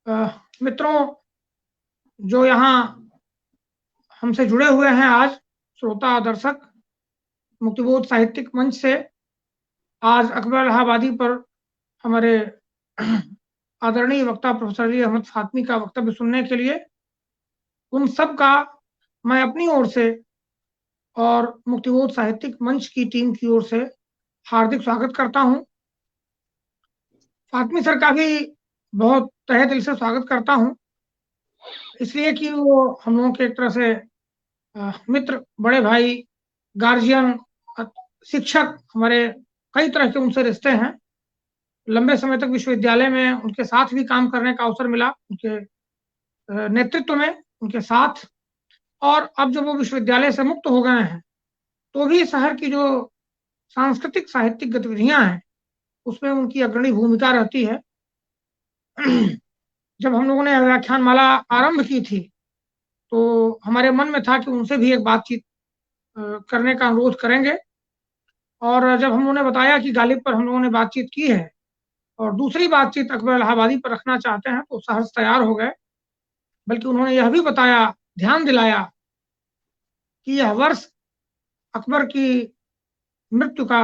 मित्रों जो यहाँ हमसे जुड़े हुए हैं आज, श्रोता दर्शक, मुक्तिबोध साहित्यिक मंच से आज अकबर इलाहाबादी पर हमारे आदरणीय वक्ता प्रोफेसर अली अहमद फातमी का वक्तव्य सुनने के लिए उन सब का मैं अपनी ओर से और मुक्तिबोध साहित्यिक मंच की टीम की ओर से हार्दिक स्वागत करता हूं। फातमी सर का भी बहुत तहे दिल से स्वागत करता हूं, इसलिए कि वो हम लोगों के एक तरह से मित्र, बड़े भाई, गार्जियन, शिक्षक, हमारे कई तरह के उनसे रिश्ते हैं। लंबे समय तक विश्वविद्यालय में उनके साथ भी काम करने का अवसर मिला, उनके नेतृत्व में, उनके साथ। और अब जब वो विश्वविद्यालय से मुक्त हो गए हैं तो भी शहर की जो सांस्कृतिक साहित्यिक गतिविधियां हैं उसमें उनकी अग्रणी भूमिका रहती है। जब हम लोगों ने व्याख्यान माला आरंभ की थी तो हमारे मन में था कि उनसे भी एक बातचीत करने का अनुरोध करेंगे, और जब हम लोगों ने बताया कि गालिब पर हम लोगों ने बातचीत की है और दूसरी बातचीत अकबर इलाहाबादी पर रखना चाहते हैं तो सहर्ष तैयार हो गए। बल्कि उन्होंने यह भी बताया, ध्यान दिलाया कि यह वर्ष अकबर की मृत्यु का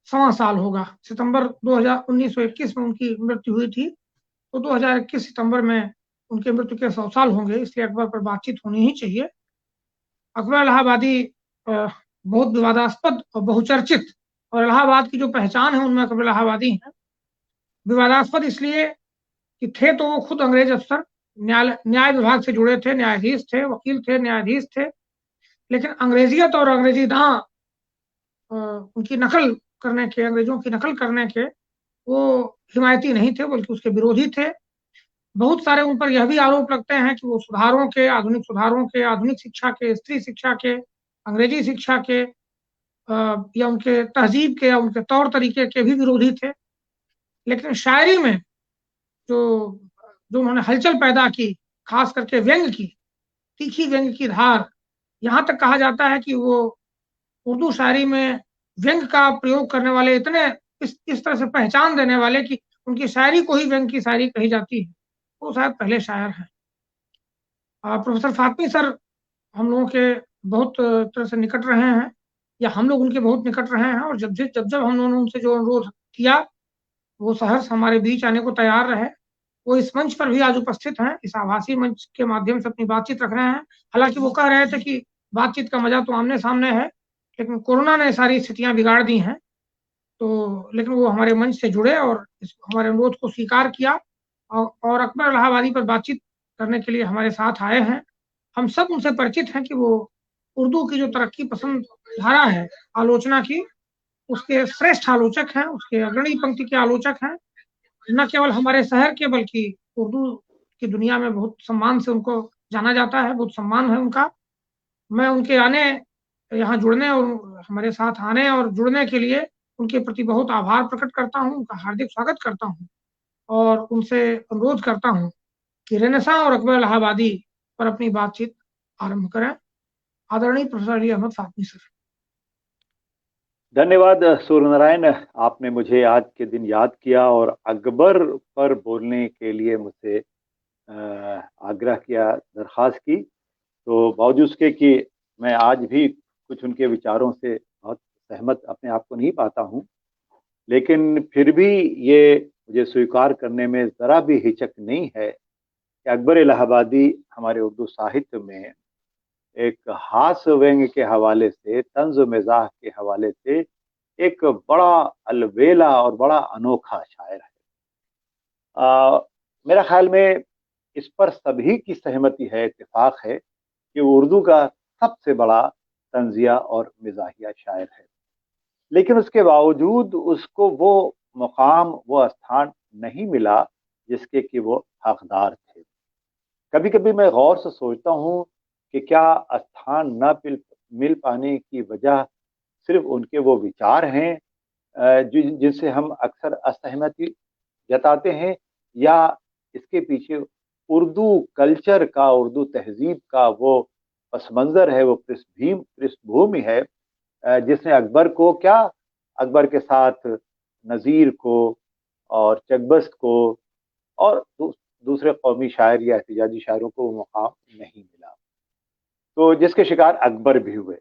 100वां साल होगा। सितंबर 1921 में उनकी मृत्यु हुई थी, तो 2021 सितंबर में उनके मृत्यु के 100 साल होंगे, इसलिए अकबर पर बातचीत होनी ही चाहिए। अकबर इलाहाबादी बहुत विवादास्पद और बहुचर्चित, और इलाहाबाद की जो पहचान है उनमें अकबर इलाहाबादी है। विवादास्पद इसलिए कि थे तो वो खुद अंग्रेज अफसर, न्याय विभाग से जुड़े थे, न्यायाधीश थे, वकील थे, न्यायाधीश थे, लेकिन अंग्रेजियत और अंग्रेजी दां उनकी नकल करने के, अंग्रेजों की नकल करने के वो हिमायती नहीं थे, बल्कि उसके विरोधी थे। बहुत सारे उन पर यह भी आरोप लगते हैं कि वो सुधारों के, आधुनिक सुधारों के, आधुनिक शिक्षा के, स्त्री शिक्षा के, अंग्रेजी शिक्षा के या उनके तहजीब के या उनके तौर तरीके के भी विरोधी थे। लेकिन शायरी में जो जो उन्होंने हलचल पैदा की, खास करके व्यंग की, तीखी व्यंग की धार, यहाँ तक कहा जाता है कि वो उर्दू शायरी में व्यंग का प्रयोग करने वाले इतने इस तरह से पहचान देने वाले कि उनकी शायरी को ही व्यंग की शायरी कही जाती है, वो शायद पहले शायर हैं। प्रोफेसर फातमी सर हम लोगों के बहुत तरह से निकट रहे हैं, या हम लोग उनके बहुत निकट रहे हैं, और जब जब हम लोगों ने उनसे जो अनुरोध किया वो सहर्ष हमारे बीच आने को तैयार रहे। वो इस मंच पर भी आज उपस्थित हैं, इस आभासी मंच के माध्यम से अपनी बातचीत रख रहे हैं। हालांकि वो कह रहे थे कि बातचीत का मजा तो आमने सामने है, लेकिन कोरोना ने सारी स्थितियां बिगाड़ दी हैं। तो लेकिन वो हमारे मंच से जुड़े और हमारे अनुरोध को स्वीकार किया और अकबर इलाहाबादी पर बातचीत करने के लिए हमारे साथ आए हैं। हम सब उनसे परिचित हैं कि वो उर्दू की जो तरक्की पसंद धारा है आलोचना की, उसके श्रेष्ठ आलोचक हैं, उसके अग्रणी पंक्ति के आलोचक हैं। न केवल हमारे शहर के, बल्कि उर्दू की दुनिया में बहुत सम्मान से उनको जाना जाता है, बहुत सम्मान है उनका। मैं उनके आने, यहाँ जुड़ने और हमारे साथ आने और जुड़ने के लिए उनके प्रति बहुत आभार प्रकट करता हूँ, उनका हार्दिक स्वागत करता हूँ और उनसे अनुरोध करता हूँ कि रेनेसां और अकबर इलाहाबादी पर अपनी बातचीत आरंभ करें। आदरणीय प्रोफेसर अली अहमद फातमी सर। धन्यवाद सूर्य नारायण, आपने मुझे आज के दिन याद किया और अकबर पर बोलने के लिए मुझसे आग्रह किया, दरख्वास्त की। तो बावजूद उसके कि मैं आज भी कुछ उनके विचारों से बहुत सहमत अपने आप को नहीं पाता हूँ, लेकिन फिर भी ये मुझे स्वीकार करने में ज़रा भी हिचक नहीं है कि अकबर इलाहाबादी हमारे उर्दू साहित्य में एक हास्य व्यंग के हवाले से, तंज मिजाह के हवाले से एक बड़ा अलबेला और बड़ा अनोखा शायर है। मेरा ख्याल में इस पर सभी की सहमति है, इत्तेफाक है कि उर्दू का सबसे बड़ा तंजिया और मिजाहिया शायर है। लेकिन उसके बावजूद उसको वो मुकाम, वो स्थान नहीं मिला जिसके कि वो हकदार थे। कभी कभी मैं गौर से सोचता हूँ कि क्या स्थान न मिल पाने की वजह सिर्फ उनके वो विचार हैं जिनसे हम अक्सर असहमति जताते हैं, या इसके पीछे उर्दू कल्चर का, उर्दू तहजीब का वो पस मंज़र है, वो पृष्ठभूमि है जिसने अकबर को, क्या अकबर के साथ नज़ीर को और चकबस्त को और دوسرے قومی شاعر یا احتجاجی شاعروں کو وہ مقام نہیں ملا، تو جس کے شکار اکبر بھی ہوئے۔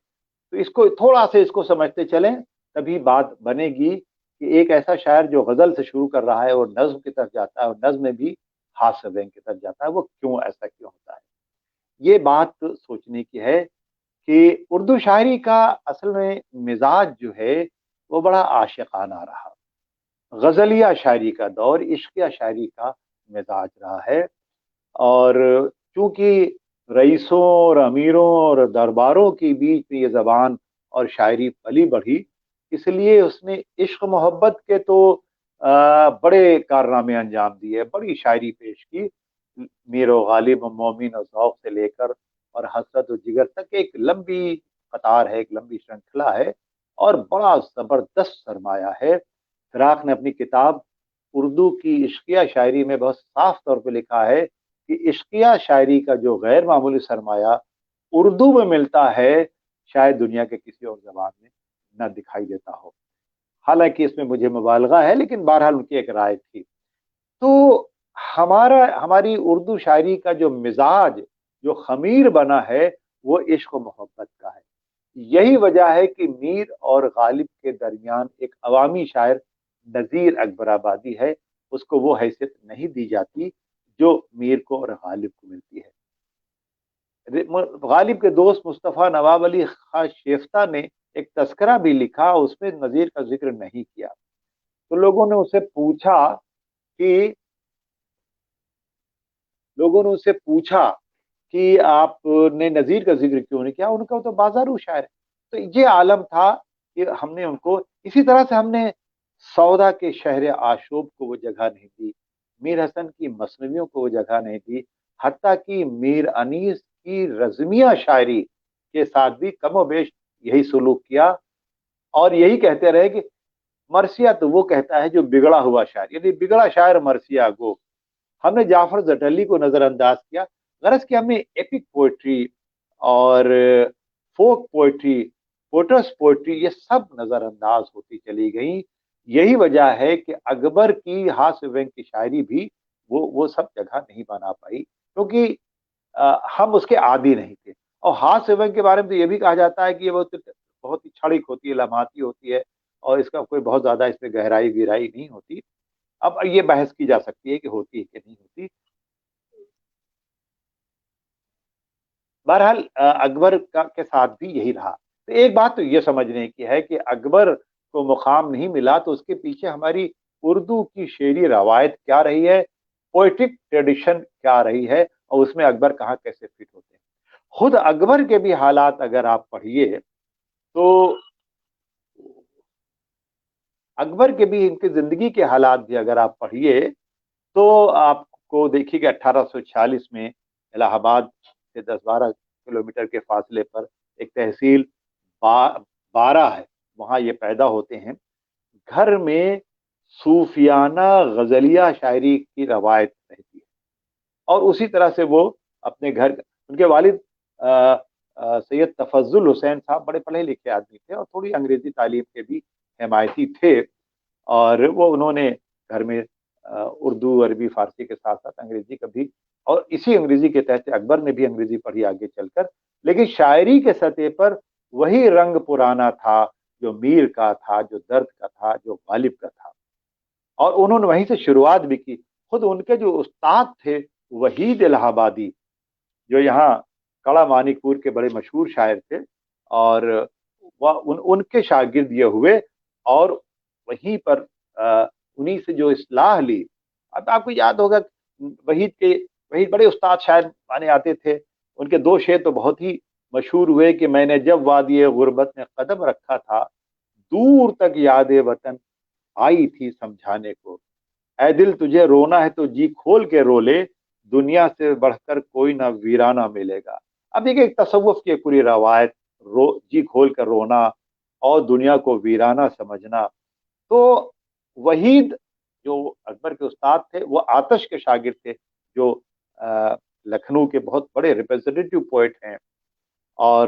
تو اس کو تھوڑا سا اس کو سمجھتے چلیں، تبھی بات بنے گی کہ ایک ایسا شاعر جو غزل سے شروع کر رہا ہے اور نظم کی طرف جاتا ہے، اور نظم میں بھی خاص وین کی طرف جاتا ہے، وہ کیوں ایسا کیوں ہوتا ہے؟ یہ بات سوچنے کی ہے کہ اردو شاعری کا اصل میں مزاج جو ہے وہ بڑا عاشقانہ رہا، غزلیہ شاعری کا دور عشقیہ شاعری کا مزاج رہا ہے، اور چونکہ رئیسوں اور امیروں اور درباروں کے بیچ میں یہ زبان اور شاعری پلی بڑھی، اس لیے اس نے عشق محبت کے تو بڑے کارنامے انجام دیے، بڑی شاعری پیش کی، میر و غالب و مومن و ذوق سے لے کر اور حسرت و جگر تک ایک لمبی قطار ہے، ایک لمبی شرنکھلا ہے، اور بڑا زبردست سرمایہ ہے۔ فراق نے اپنی کتاب اردو کی عشقیہ شاعری میں بہت صاف طور پہ لکھا ہے کہ عشقیہ شاعری کا جو غیر معمولی سرمایہ اردو میں ملتا ہے، شاید دنیا کے کسی اور زبان میں نہ دکھائی دیتا ہو۔ حالانکہ اس میں مجھے مبالغہ ہے، لیکن بہرحال ان کی ایک رائے تھی۔ تو ہماری اردو شاعری کا جو مزاج، جو خمیر بنا ہے، وہ عشق و محبت کا ہے۔ یہی وجہ ہے کہ میر اور غالب کے درمیان ایک عوامی شاعر نذیر اکبر آبادی ہے، اس کو وہ حیثیت نہیں دی جاتی جو میر کو اور غالب کو ملتی ہے۔ غالب کے دوست مصطفیٰ نواب علی خاں شیفتہ نے ایک تذکرہ بھی لکھا، اس میں نذیر کا ذکر نہیں کیا۔ تو لوگوں نے اسے پوچھا کہ آپ نے نذیر کا ذکر کیوں نہیں کیا؟ ان کا تو بازارو شاعر ہے۔ تو یہ عالم تھا کہ ہم نے ان کو اسی طرح سے ہم نے سودا کے شہر آشوب کو وہ جگہ نہیں دی، میر حسن کی مثنویوں کو وہ جگہ نہیں دی، حتیٰ کہ میر انیس کی رزمیہ شاعری کے ساتھ بھی کم و بیش یہی سلوک کیا، اور یہی کہتے رہے کہ مرثیہ تو وہ کہتا ہے جو بگڑا ہوا شاعر، یعنی بگڑا شاعر مرثیہ گو۔ ہم نے جعفر زٹلی کو نظر انداز کیا، غرض کہ ہم نے ایپک پوئٹری اور فوک پوئٹری، پوٹس پوئٹری، یہ سب نظر انداز ہوتی چلی گئیں۔ یہی وجہ ہے کہ اکبر کی ہاس وینگ کی شاعری بھی وہ سب جگہ نہیں بنا پائی، کیونکہ ہم اس کے عادی نہیں تھے۔ اور ہاس وینگ کے بارے میں تو یہ بھی کہا جاتا ہے کہ یہ بہت ہی چھڑک ہوتی ہے، لمحاتی ہوتی ہے، اور اس کا کوئی بہت زیادہ اس میں گہرائی گہرائی نہیں ہوتی۔ اب یہ بحث کی جا سکتی ہے کہ ہوتی ہے کہ نہیں ہوتی۔ بہرحال اکبر کے ساتھ بھی یہی رہا۔ تو ایک بات تو یہ سمجھنے کی ہے کہ اکبر کو مقام نہیں ملا تو اس کے پیچھے ہماری اردو کی شعری روایت کیا رہی ہے، پوئٹک ٹریڈیشن کیا رہی ہے، اور اس میں اکبر کہاں کیسے فٹ ہوتے ہیں۔ خود اکبر کے بھی حالات اگر آپ پڑھیے تو اکبر کے بھی، ان کی زندگی کے حالات بھی اگر آپ پڑھیے تو آپ کو دیکھیے کہ 1846 میں الہ آباد سے 10-12 کلومیٹر کے فاصلے پر ایک تحصیل بارہ ہے، وہاں یہ پیدا ہوتے ہیں۔ گھر میں صوفیانہ غزلیہ شاعری کی روایت رہتی ہے، اور اسی طرح سے وہ اپنے گھر، ان کے والد سید تفضل حسین صاحب بڑے پڑھے لکھے آدمی تھے اور تھوڑی انگریزی تعلیم کے بھی حمایتی تھے، اور وہ انہوں نے گھر میں اردو، عربی، فارسی کے ساتھ ساتھ انگریزی کا بھی، اور اسی انگریزی کے تحت اکبر نے بھی انگریزی پڑھی آگے چل کر، لیکن شاعری کے سطح پر وہی رنگ پرانا تھا جو میر کا تھا، جو درد کا تھا، جو غالب کا تھا، اور انہوں نے وہیں سے شروعات بھی کی۔ خود ان کے جو استاد تھے وحید الہ آبادی، جو یہاں کڑا مانک پور کے بڑے مشہور شاعر تھے، اور ان کے شاگرد یہ ہوئے، اور وہیں پر انہی سے جو اصلاح لی۔ اب آپ کو یاد ہوگا وحید بڑے استاد شاعر مانے آتے تھے، ان کے دو شعر تو بہت ہی مشہور ہوئے کہ میں نے جب وادی غربت میں قدم رکھا تھا، دور تک یاد وطن آئی تھی سمجھانے کو، اے دل تجھے رونا ہے تو جی کھول کے رو لے، دنیا سے بڑھ کر کوئی نہ ویرانہ ملے گا۔ اب دیکھیں ایک تصوف کی پوری روایت، جی کھول کر رونا اور دنیا کو ویرانہ سمجھنا۔ تو وحید جو اکبر کے استاد تھے، وہ آتش کے شاگرد تھے، جو لکھنؤ کے بہت بڑے ریپرزنٹیٹیو پوئٹ ہیں، اور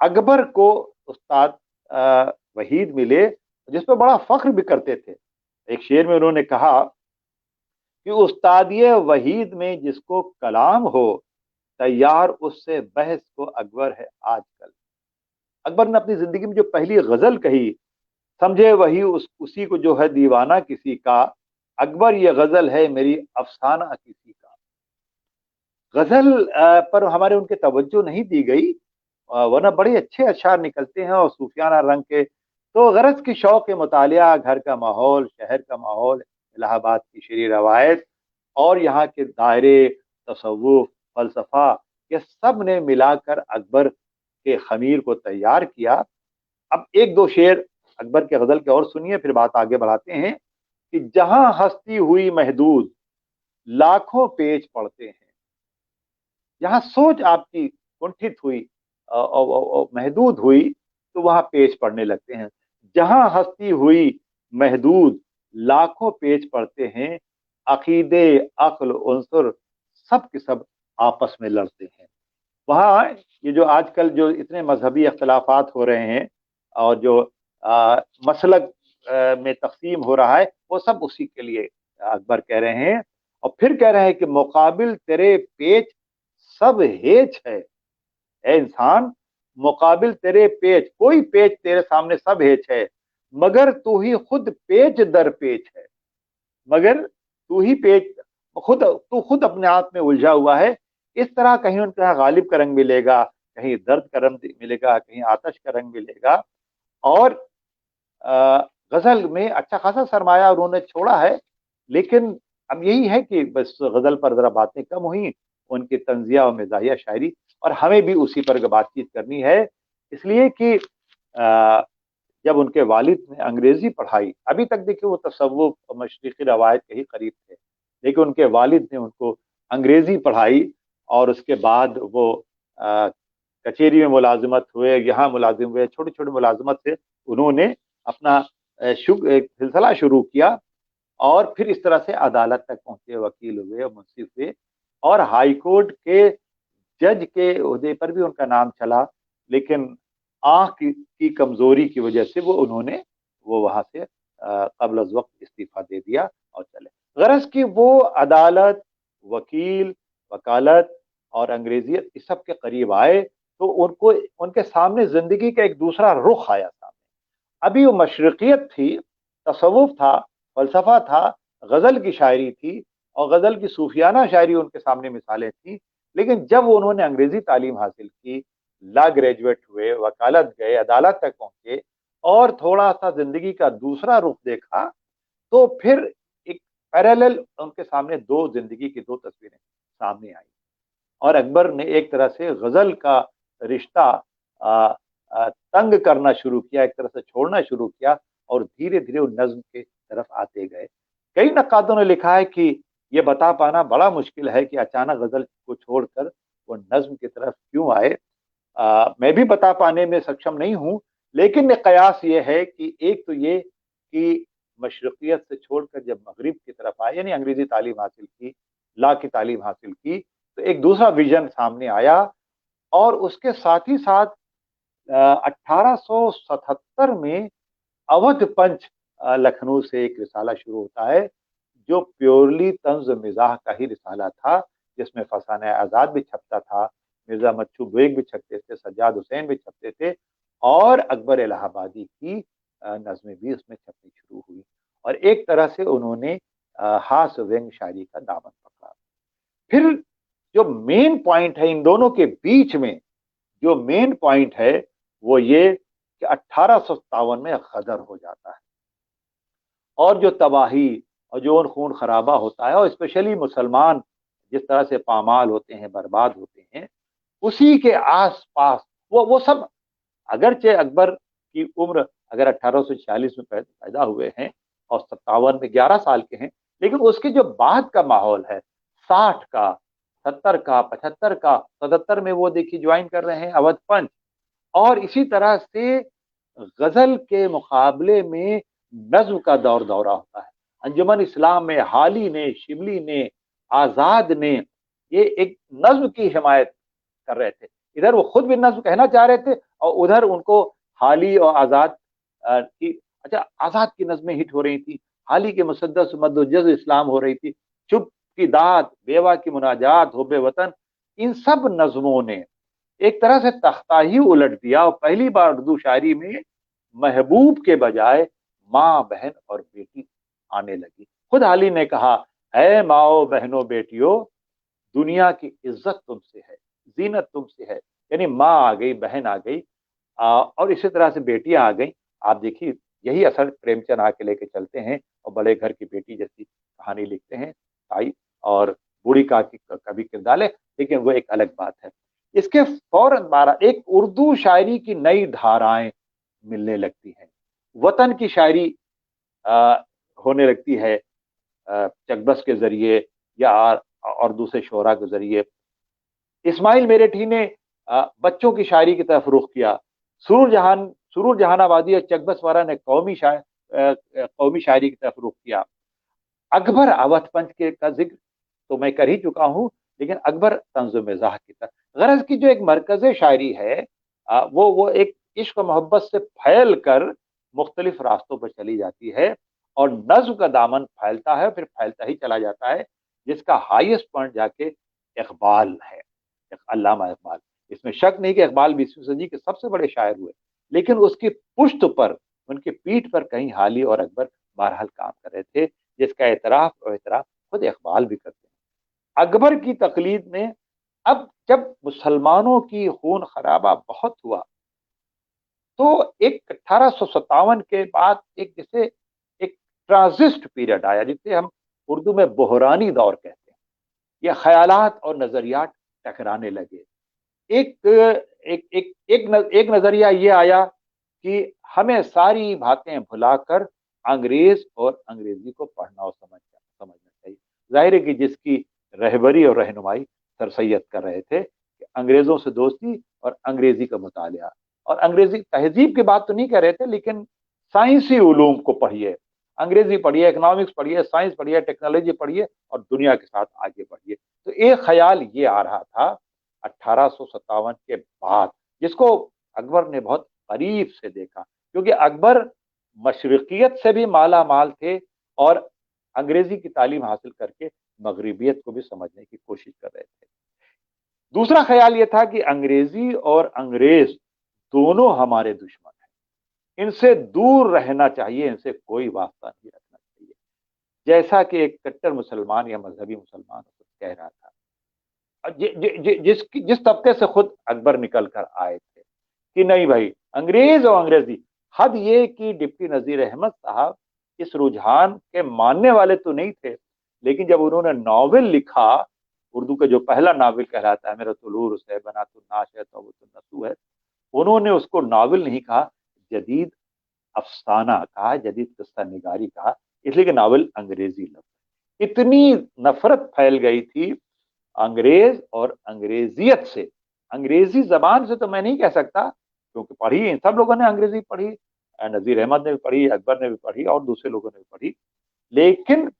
اکبر کو استاد وحید ملے جس پہ بڑا فخر بھی کرتے تھے۔ ایک شعر میں انہوں نے کہا کہ استادیہ وحید میں جس کو کلام ہو، تیار اس سے بحث کو اکبر ہے آج کل۔ اکبر نے اپنی زندگی میں جو پہلی غزل کہی، سمجھے وہی اسی کو جو ہے دیوانہ کسی کا، اکبر یہ غزل ہے میری افسانہ کسی کا۔ غزل پر ہمارے ان کے توجہ نہیں دی گئی، ورنہ بڑے اچھے اشعار نکلتے ہیں اور صوفیانہ رنگ کے۔ تو غرض کی شوق مطالعہ، گھر کا ماحول، شہر کا ماحول، الہ آباد کی شعری روایت اور یہاں کے دائرے، تصوف، فلسفہ، یہ سب نے ملا کر اکبر کے خمیر کو تیار کیا۔ اب ایک دو شعر اکبر کے غزل کے اور سنیے، پھر بات آگے بڑھاتے ہیں کہ جہاں ہستی ہوئی محدود لاکھوں پیج پڑتے ہیں، جہاں سوچ آپ کی کنٹھت ہوئی محدود ہوئی تو وہاں پیج پڑنے لگتے ہیں۔ جہاں ہستی ہوئی محدود لاکھوں پیج پڑتے ہیں، عقیدے، عقل، عنصر سب کے سب آپس میں لڑتے ہیں۔ وہاں یہ جو آج کل جو اتنے مذہبی اختلافات ہو رہے ہیں اور جو مسلک میں تقسیم ہو رہا ہے، وہ سب اسی کے لیے اکبر کہہ رہے ہیں۔ اور پھر کہہ رہے ہیں کہ مقابل تیرے پیچ سب ہیچ ہے، اے انسان مقابل تیرے پیچ، کوئی پیچ تیرے سامنے سب ہیچ ہے، مگر تو ہی خود پیچ در پیچ ہے، مگر تو ہی پیچ، تو خود اپنے آپ میں الجھا ہوا ہے۔ اس طرح کہیں ان کا غالب کا رنگ ملے گا، کہیں درد کا رنگ ملے گا، کہیں آتش کا رنگ ملے گا۔ اور غزل میں اچھا خاصا سرمایہ انہوں نے چھوڑا ہے، لیکن اب یہی ہے کہ بس غزل پر ذرا باتیں کم ہوئیں، ان کی طنزیہ اور مزاحیہ شاعری، اور ہمیں بھی اسی پر بات چیت کرنی ہے، اس لیے کہ جب ان کے والد نے انگریزی پڑھائی، ابھی تک دیکھیں وہ تصوف اور مشرقی روایت کے ہی قریب تھے، لیکن ان کے والد نے ان کو انگریزی پڑھائی، اور اس کے بعد وہ کچہری میں ملازمت ہوئے، یہاں ملازم ہوئے، چھوٹے چھوٹے ملازمت سے انہوں نے اپنا سلسلہ شروع کیا، اور پھر اس طرح سے عدالت تک پہنچے، وکیل ہوئے، منصف ہوئے، اور ہائی کورٹ کے جج کے عہدے پر بھی ان کا نام چلا، لیکن آنکھ کی کمزوری کی وجہ سے انہوں نے وہاں سے قبل از وقت استعفیٰ دے دیا اور چلے۔ غرض کہ وہ عدالت، وکیل، وکالت اور انگریزیت اس سب کے قریب آئے تو ان کے سامنے زندگی کا ایک دوسرا رخ آیا سامنے۔ ابھی وہ مشرقیت تھی، تصوف تھا، فلسفہ تھا، غزل کی شاعری تھی، اور غزل کی صوفیانہ شاعری ان کے سامنے مثالیں تھیں، لیکن جب انہوں نے انگریزی تعلیم حاصل کی، لا گریجویٹ ہوئے، وکالت گئے، عدالت تک پہنچے، اور تھوڑا سا زندگی کا دوسرا رخ دیکھا، تو پھر ایک پیرالل ان کے سامنے زندگی کی دو تصویریں سامنے آئی، اور اکبر نے ایک طرح سے غزل کا رشتہ تنگ کرنا شروع کیا، ایک طرح سے چھوڑنا شروع کیا، اور دھیرے دھیرے وہ نظم کے طرف آتے گئے۔ کئی نقادوں نے لکھا ہے کہ یہ بتا پانا بڑا مشکل ہے کہ اچانک غزل کو چھوڑ کر وہ نظم کی طرف کیوں آئے۔ میں بھی بتا پانے میں سکشم نہیں ہوں، لیکن قیاس یہ ہے کہ ایک تو یہ کہ مشرقیت سے چھوڑ کر جب مغرب کی طرف آئے، یعنی انگریزی تعلیم حاصل کی، لا کی تعلیم حاصل کی، تو ایک دوسرا ویژن سامنے آیا، اور اس کے ساتھ ہی ساتھ 1877 میں اودھ پنچ لکھنؤ سے ایک رسالہ شروع ہوتا ہے، جو پیورلی طنز مزاح کا ہی رسالہ تھا، جس میں فسانہ آزاد بھی چھپتا تھا، مرزا مچھو بیگ بھی چھپتے تھے، سجاد حسین بھی چھپتے تھے، اور اکبر الہ آبادی کی نظمیں بھی اس میں چھپنی شروع ہوئی، اور ایک طرح سے انہوں نے ہاس ونگ شاعری کا دامن پکڑا۔ پھر جو مین پوائنٹ ہے ان دونوں کے بیچ میں، جو مین پوائنٹ ہے وہ یہ کہ 1857 میں غدر ہو جاتا ہے، اور جو تباہی اور جو خون خرابہ ہوتا ہے، اور اسپیشلی مسلمان جس طرح سے پامال ہوتے ہیں، برباد ہوتے ہیں، اسی کے آس پاس وہ سب، اگرچہ اکبر کی عمر اگر 1846 میں پیدا ہوئے ہیں اور 57 میں 11 سال کے ہیں، لیکن اس کے جو بعد کا ماحول ہے، 60 کا، 70 کا، 75 کا، 77 میں وہ دیکھیے جوائن کر رہے ہیں اودھ پنچ، اور اسی طرح سے غزل کے مقابلے میں نظم کا دورہ ہوتا ہے۔ انجمن اسلام میں حالی نے، شبلی نے، آزاد نے یہ ایک نظم کی حمایت کر رہے تھے، ادھر وہ خود بھی نظم کہنا چاہ رہے تھے، اور ادھر ان کو حالی اور آزاد کی، اچھا آزاد کی نظمیں ہٹ ہو رہی تھی، حالی کے مسدس مد و جز اسلام ہو رہی تھی، चुप की दात, बेवा की मुनाजात, हुब्बे वतन, इन सब नज़मों ने एक तरह से तख्ता ही उलट दिया और पहली बार उर्दू शायरी में महबूब के बजाय माँ, बहन और बेटी आने लगी। खुद अली ने कहा, है माओ बहनों बेटियों, दुनिया की इज्जत तुमसे है, जीनत तुमसे है। यानी माँ आ गई, बहन आ गई, और इसी तरह से बेटियां आ गई। आप देखिए, यही असर प्रेमचंद आके लेके चलते हैं और बड़े घर की बेटी जैसी कहानी लिखते हैं, ताई और बूढ़ी का कभी किरदार है, लेकिन वो एक अलग बात है। इसके फौरन 12 एक उर्दू शायरी की नई धाराएं मिलने लगती हैं, वतन की शायरी आ, होने लगती है चकबस के जरिए या और दूसरे शोरा के जरिए। इस्माइल मेरठी ने बच्चों की शायरी की तरफ रुख किया। सुरूर जहानाबादी और चकबस वारा ने कौमी शायरी की तरफ रुख किया। अकबर अवध पंच के का जिक्र तो मैं कर ही चुका हूं, लेकिन अकबर तंज़ुम मिज़ाह की तरफ, गरज की जो एक मरकज़ शायरी है, वो एक इश्क मोहब्बत से फैल कर मुख्तलिफ रास्तों पर चली जाती है और नज्म का दामन फैलता है, फिर फैलता ही चला जाता है, जिसका हाईएस्ट पॉइंट जाके इकबाल है, अल्लामा इकबाल। इसमें शक नहीं कि इकबाल 20वीं सदी के सबसे बड़े शायर हुए, लेकिन उसकी पुश्त पर, उनकी पीठ पर कहीं हाली और अकबर बहरहाल काम कर रहे थे, जिसका एतराफ और एतराफ खुद इकबाल भी करते हैं। अकबर की तकलीद में अब जब मुसलमानों की खून खराबा बहुत हुआ, तो एक 1857 के बाद एक जैसे एक ट्रांजिस्ट पीरियड आया, जिसे हम उर्दू में बहरानी दौर कहते हैं। ये ख्यालात और नजरियात टकराने लगे। एक एक एक एक नजरिया ये आया कि हमें सारी बातें भुलाकर अंग्रेज और अंग्रेजी को पढ़ना और समझना चाहिए। जाहिर है कि जिसकी रहबरी और रहनुमाई सर सैयद कर रहे थे कि अंग्रेजों से दोस्ती और अंग्रेजी का मुतालिया, और अंग्रेजी तहजीब की बात तो नहीं कर रहे थे, लेकिन साइंसी उलूम को पढ़िए, अंग्रेजी पढ़िए, इकोनॉमिक्स पढ़िए, साइंस पढ़िए, टेक्नोलॉजी पढ़िए और दुनिया के साथ आगे बढ़िए। तो एक ख्याल ये आ रहा था 1857 के बाद, जिसको अकबर ने बहुत करीब से देखा, क्योंकि अकबर मशरकियत से भी माला माल थे और अंग्रेजी की तालीम हासिल करके मगरिबियत को भी समझने की कोशिश कर रहे थे। दूसरा ख्याल यह था कि अंग्रेजी और अंग्रेज दोनों हमारे दुश्मन हैं, इनसे दूर रहना चाहिए, इनसे कोई वास्ता नहीं रखना चाहिए, जैसा कि एक कट्टर मुसलमान या मजहबी मुसलमान कह रहा था, जिस तबके से खुद अकबर निकल कर आए थे कि नहीं भाई, अंग्रेज और अंग्रेजी। हद ये कि डिप्टी नजीर अहमद साहब इस रुझान के मानने वाले तो नहीं थे, लेकिन जब उन्होंने नॉवेल लिखा, उर्दू का जो पहला नावल कहलाता है मेरा तुलूर है, बना तो नाश है, तो वो तो नसू है, उन्होंने उसको नावल नहीं कहा, जदीद अफसाना कहा, जदीद किस्सा निगारी कहा, इसलिए कि नावल अंग्रेजी लफ्ज। इतनी नफरत फैल गई थी अंग्रेज और अंग्रेजियत से। अंग्रेजी जबान से तो मैं नहीं कह सकता, क्योंकि पढ़ी सब लोगों ने अंग्रेजी पढ़ी, नजीर अहमद ने भी पढ़ी, अकबर ने भी पढ़ी और दूसरे लोगों ने भी पढ़ी, लेकिन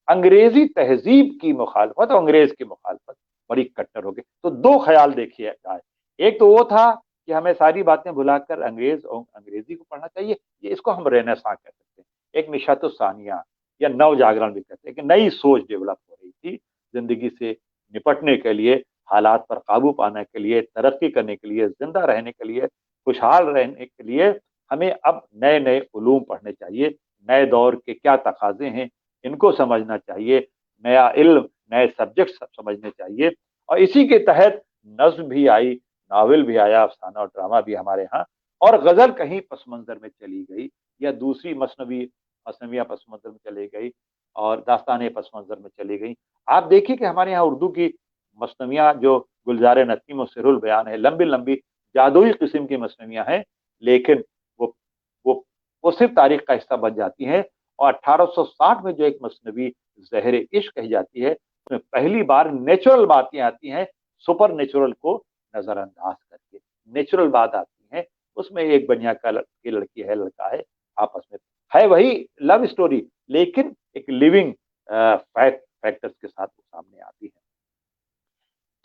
अंग्रेजी तहजीब की मुखालफत और अंग्रेज की मुखालफत बड़ी कट्टर हो गई। तो दो ख्याल देखिए आए, एक तो वो था कि हमें सारी बातें भुलाकर अंग्रेज और अंग्रेजी को पढ़ना चाहिए, ये इसको हम रेनेसां कह सकते हैं। एक निशातो सानिया या नव जागरण भी कहते हैं कि नई सोच डेवलप हो रही थी जिंदगी से निपटने के लिए, हालात पर काबू पाने के लिए, तरक्की करने के लिए, जिंदा रहने के लिए, खुशहाल रहने के लिए हमें अब नए नए उलूम पढ़ने चाहिए, नए दौर के क्या तकाजे हैं इनको समझना चाहिए, नया इल्म, नए सब्जेक्ट समझने चाहिए। और इसी के तहत नज्म भी आई, नावल भी आया, अफसाना और ड्रामा भी हमारे यहाँ, और गजल कहीं पस मंजर में चली गई या दूसरी मसनवियाँ पस मंजर में चली गई और दास्तानें पस मंजर में चली गई। आप देखिए कि हमारे यहाँ उर्दू की मसनवियाँ जो गुलजार नसीम और सिरुल बयान है, लंबी लंबी जादुई किस्म की मसनवियाँ हैं, लेकिन वो वो वो सिर्फ तारीख का हिस्सा बन जाती हैं। और 1860 में जो एक मसनवी जहर इश्क कही जाती है, उसमें पहली बार नेचुरल बातें आती हैं, सुपर नेचुरल को नजरअंदाज करके नेचुरल बात आती है। उसमें एक बनिया का लड़की है, लड़का है, आपस में है वही लव स्टोरी, लेकिन एक लिविंग फैक्टर्स के साथ वो सामने आती है।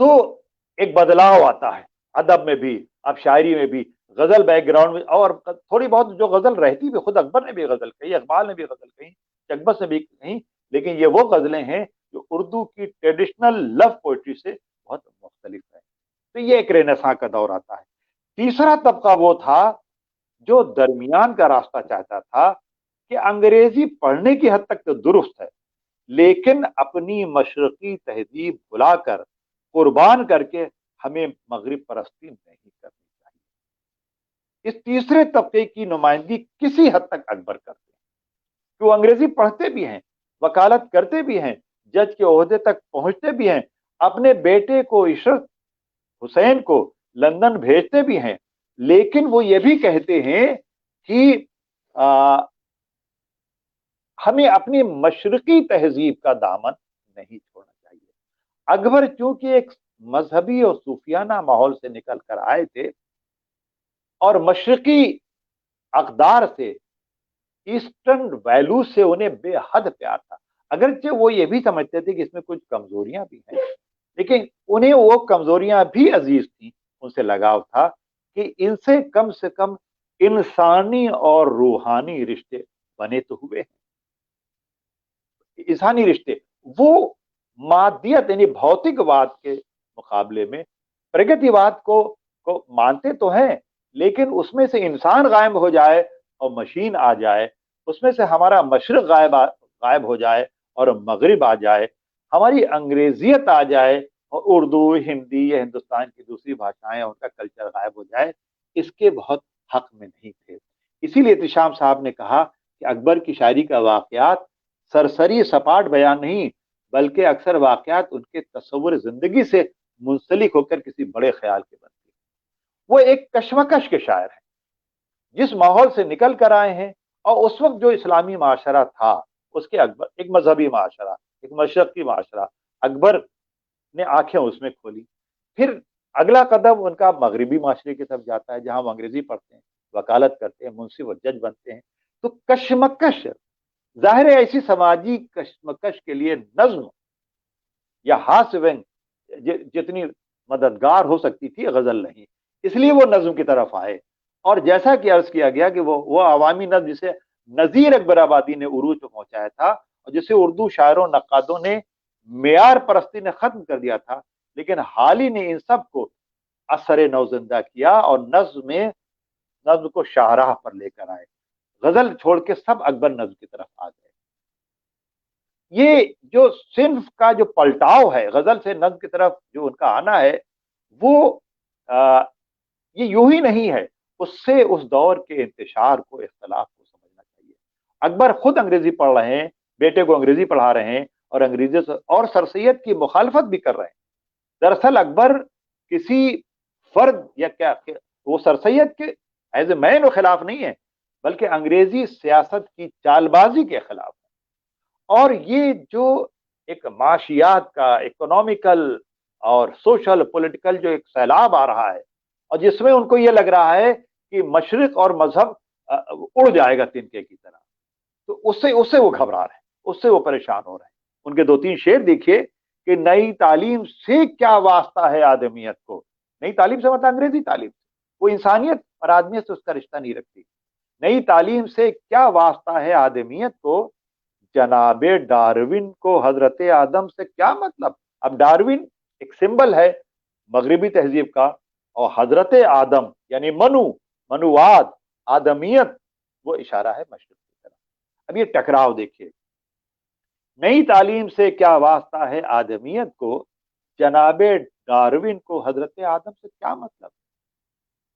तो एक बदलाव आता है अदब में भी, अब शायरी में भी, गजल बैकग्राउंड में, और थोड़ी बहुत जो गजल रहती भी, खुद अकबर ने भी गजल कही, इकबाल ने भी गजल कही, चकबस ने भी कही, लेकिन ये वो गजलें हैं جو اردو کی ٹریڈیشنل لو پوئٹری سے بہت مختلف ہے. تو یہ ایک رینیساں کا دور آتا ہے. تیسرا طبقہ وہ تھا جو درمیان کا راستہ چاہتا تھا کہ انگریزی پڑھنے کی حد تک تو درست ہے لیکن اپنی مشرقی تہذیب بلا کر قربان کر کے ہمیں مغرب پرستی نہیں کرنی چاہیے. اس تیسرے طبقے کی نمائندگی کسی حد تک اکبر کرتے ہیں کہ وہ انگریزی پڑھتے بھی ہیں, وکالت کرتے بھی ہیں, جج کے عہدے تک پہنچتے بھی ہیں, اپنے بیٹے کو عشرت حسین کو لندن بھیجتے بھی ہیں, لیکن وہ یہ بھی کہتے ہیں کہ ہمیں اپنی مشرقی تہذیب کا دامن نہیں چھوڑنا چاہیے. اکبر چونکہ ایک مذہبی اور صوفیانہ ماحول سے نکل کر آئے تھے اور مشرقی اقدار سے, ایسٹرن ویلو سے انہیں بے حد پیار تھا, اگرچہ وہ یہ بھی سمجھتے تھے کہ اس میں کچھ کمزوریاں بھی ہیں, لیکن انہیں وہ کمزوریاں بھی عزیز تھیں, ان سے لگاؤ تھا کہ ان سے کم انسانی اور روحانی رشتے بنے تو ہوئے ہیں. انسانی رشتے وہ مادیت یعنی بھوتک واد کے مقابلے میں پرگتی واد کو مانتے تو ہیں, لیکن اس میں سے انسان غائب ہو جائے اور مشین آ جائے, اس میں سے ہمارا مشرق غائب ہو جائے اور مغرب آ جائے, ہماری انگریزیت آ جائے اور اردو, ہندی یا ہندوستان کی دوسری بھاشائیں ان کا کلچر غائب ہو جائے, اس کے بہت حق میں نہیں تھے. اسی لیے احتشام صاحب نے کہا کہ اکبر کی شاعری کا واقعات سرسری سپاٹ بیان نہیں بلکہ اکثر واقعات ان کے تصور زندگی سے منسلک ہو کر کسی بڑے خیال کے بنتے ہیں. وہ ایک کشمکش کے شاعر ہیں, جس ماحول سے نکل کر آئے ہیں, اور اس وقت جو اسلامی معاشرہ تھا اس کے اکبر ایک مذہبی معاشرہ, ایک مشرقی معاشرہ, اکبر نے آنکھیں اس میں کھولی. پھر اگلا قدم ان کا مغربی معاشرے کی طرف جاتا ہے جہاں وہ انگریزی پڑھتے ہیں, وکالت کرتے ہیں, منصف اور جج بنتے ہیں. تو کشمکش ظاہر ہے, ایسی سماجی کشمکش کے لیے نظم یا ہاس ونگ جتنی مددگار ہو سکتی تھی غزل نہیں, اس لیے وہ نظم کی طرف آئے. اور جیسا کہ عرض کیا گیا کہ وہ عوامی نظم جسے نذیر اکبر آبادی نے عروج پہ پہنچایا تھا اور جسے اردو شاعروں نقادوں نے معیار پرستی نے ختم کر دیا تھا, لیکن حال ہی نے ان سب کو اثر نو زندہ کیا اور نظم کو شاہراہ پر لے کر آئے. غزل چھوڑ کے سب اکبر نظم کی طرف آ گئے. یہ جو صنف کا جو پلٹاؤ ہے غزل سے نظم کی طرف جو ان کا آنا ہے, وہ یہ یوں ہی نہیں ہے, اس سے اس دور کے انتشار کو, اختلاف کو سمجھنا چاہیے. اکبر خود انگریزی پڑھ رہے ہیں, بیٹے کو انگریزی پڑھا رہے ہیں اور انگریزی سے اور سر سید کی مخالفت بھی کر رہے ہیں. دراصل اکبر کسی فرد یا کیا وہ سر سید کے ایز اے مین و خلاف نہیں ہے, بلکہ انگریزی سیاست کی چال بازی کے خلاف ہے. اور یہ جو ایک معاشیات کا اکنامیکل اور سوشل پولیٹیکل جو ایک سیلاب آ رہا ہے, اور جس میں ان کو یہ لگ رہا ہے کہ مشرق اور مذہب اڑ جائے گا تنکے کی طرح, تو اس سے وہ گھبرا رہے ہیں, اس سے وہ پریشان ہو رہے ہیں. ان کے 2-3 شعر دیکھیے کہ نئی تعلیم سے کیا واسطہ ہے آدمیت کو. نئی تعلیم سے مطلب انگریزی تعلیم, وہ انسانیت اور آدمیت سے اس کا رشتہ نہیں رکھتی. نئی تعلیم سے کیا واسطہ ہے آدمیت کو, جناب ڈارون کو حضرت آدم سے کیا مطلب. اب ڈارون ایک سمبل ہے مغربی تہذیب کا, اور حضرت آدم یعنی منوواد, آدمیت, وہ اشارہ ہے مشرق کی طرف. اب یہ ٹکراؤ دیکھیے, نئی تعلیم سے کیا واسطہ ہے آدمیت کو, جناب ڈارون کو حضرت آدم سے کیا مطلب.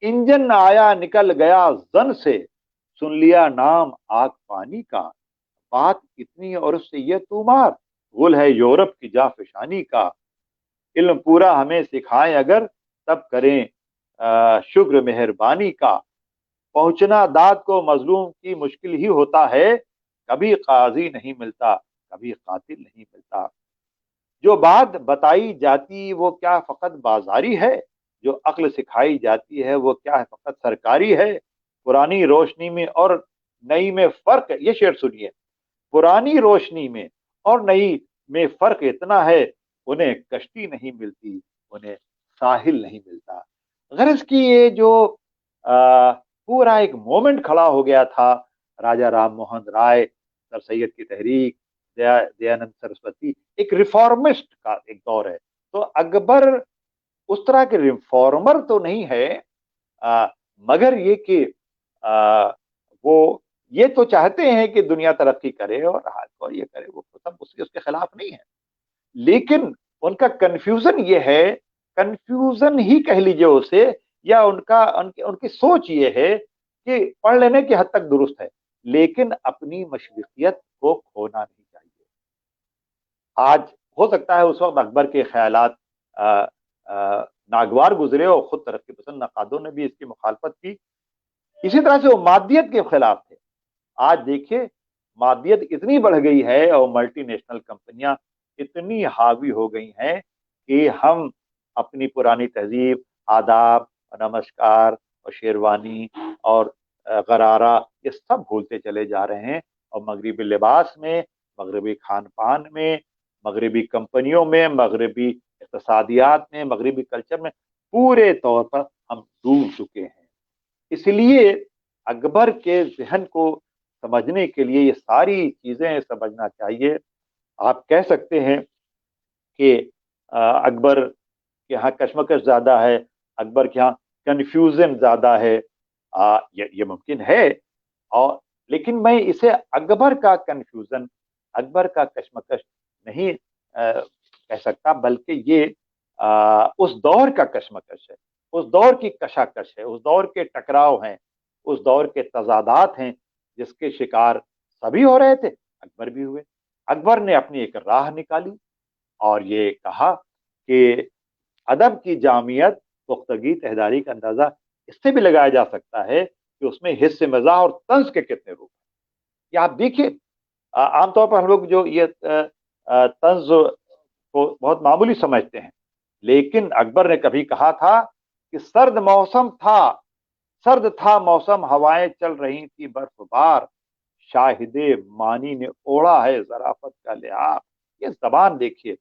انجن آیا نکل گیا زن سے, سن لیا نام آگ پانی کا, بات اتنی اور اس سے یہ تمہار, غل ہے یورپ کی جافشانی کا. علم پورا ہمیں سکھائیں اگر تب کریں شکر مہربانی کا. پہنچنا داد کو مظلوم کی مشکل ہی ہوتا ہے, کبھی قاضی نہیں ملتا کبھی قاتل نہیں ملتا. جو بات بتائی جاتی وہ کیا فقط بازاری ہے, جو عقل سکھائی جاتی ہے وہ کیا ہے فقط سرکاری ہے. پرانی روشنی میں اور نئی میں فرق, یہ شعر سنیے, پرانی روشنی میں اور نئی میں فرق اتنا ہے, انہیں کشتی نہیں ملتی انہیں ساحل نہیں ملتا. غرض کی یہ جو پورا ایک مومنٹ کھڑا ہو گیا تھا, راجہ رام موہن رائے, سر سید کی تحریک, दयानंद सरस्वती, एक रिफॉर्मिस्ट का एक दौर है। तो अकबर उस तरह के रिफॉर्मर तो नहीं है, मगर ये कि वो ये तो चाहते हैं कि दुनिया तरक्की करे और ये करे, वो सब उसके खिलाफ नहीं है। लेकिन उनका कंफ्यूजन ये है, कंफ्यूजन ही कह लीजिए उसे, या उनकी सोच ये है कि पढ़ लेने की हद तक दुरुस्त है, लेकिन अपनी मशरकियत को खोना नहीं चाहिए। आज हो सकता है उस वक्त अकबर के ख्यालात नागवार गुजरे और खुद तरक्की पसंद नकादों ने भी इसकी मुखालफत की। इसी तरह से वो मादियत के खिलाफ थे। आज देखिए मादियत इतनी बढ़ गई है और मल्टीनेशनल कंपनियां इतनी हावी हो गई हैं कि हम अपनी पुरानी तहजीब, आदाब, नमस्कार और शेरवानी और गरारा ये सब भूलते चले जा रहे हैं। और मगरबी लिबास में, मगरबी खान पान में, मगरबी कंपनियों में, मगरबी इक़्तिसादियात में, मगरबी कल्चर में पूरे तौर पर हम डूब चुके हैं। इसलिए अकबर के जहन को समझने के लिए ये सारी चीजें समझना चाहिए। आप कह सकते हैं कि अकबर के यहाँ कशमकश ज्यादा है, अकबर के यहाँ कंफ्यूजन ज्यादा है, ये मुमकिन है। और लेकिन मैं इसे अकबर का कंफ्यूजन, अकबर का कशमकश नहीं कह सकता, बल्कि ये उस दौर का कशमकश है, उस दौर की कशाकश है, उस दौर के टकराव हैं, उस दौर के तजादात हैं जिसके शिकार सभी हो रहे थे, अकबर भी हुए। अकबर ने अपनी एक राह निकाली और ये कहा कि अदब की जामियत, पुख्तगी, तहदारी का अंदाजा इससे भी लगाया जा सकता है कि उसमें हिस्से मज़ाह और तंज के कितने रूप हैं। ये आप देखिए, आमतौर पर हम लोग जो ये तंज को बहुत मामूली समझते हैं, लेकिन अकबर ने कभी कहा था कि सर्द था मौसम, हवाएं चल रही थी बर्फबार, शाहिदे मानी ने ओढ़ा है जराफत का लिहाफ। ये जबान देखिए,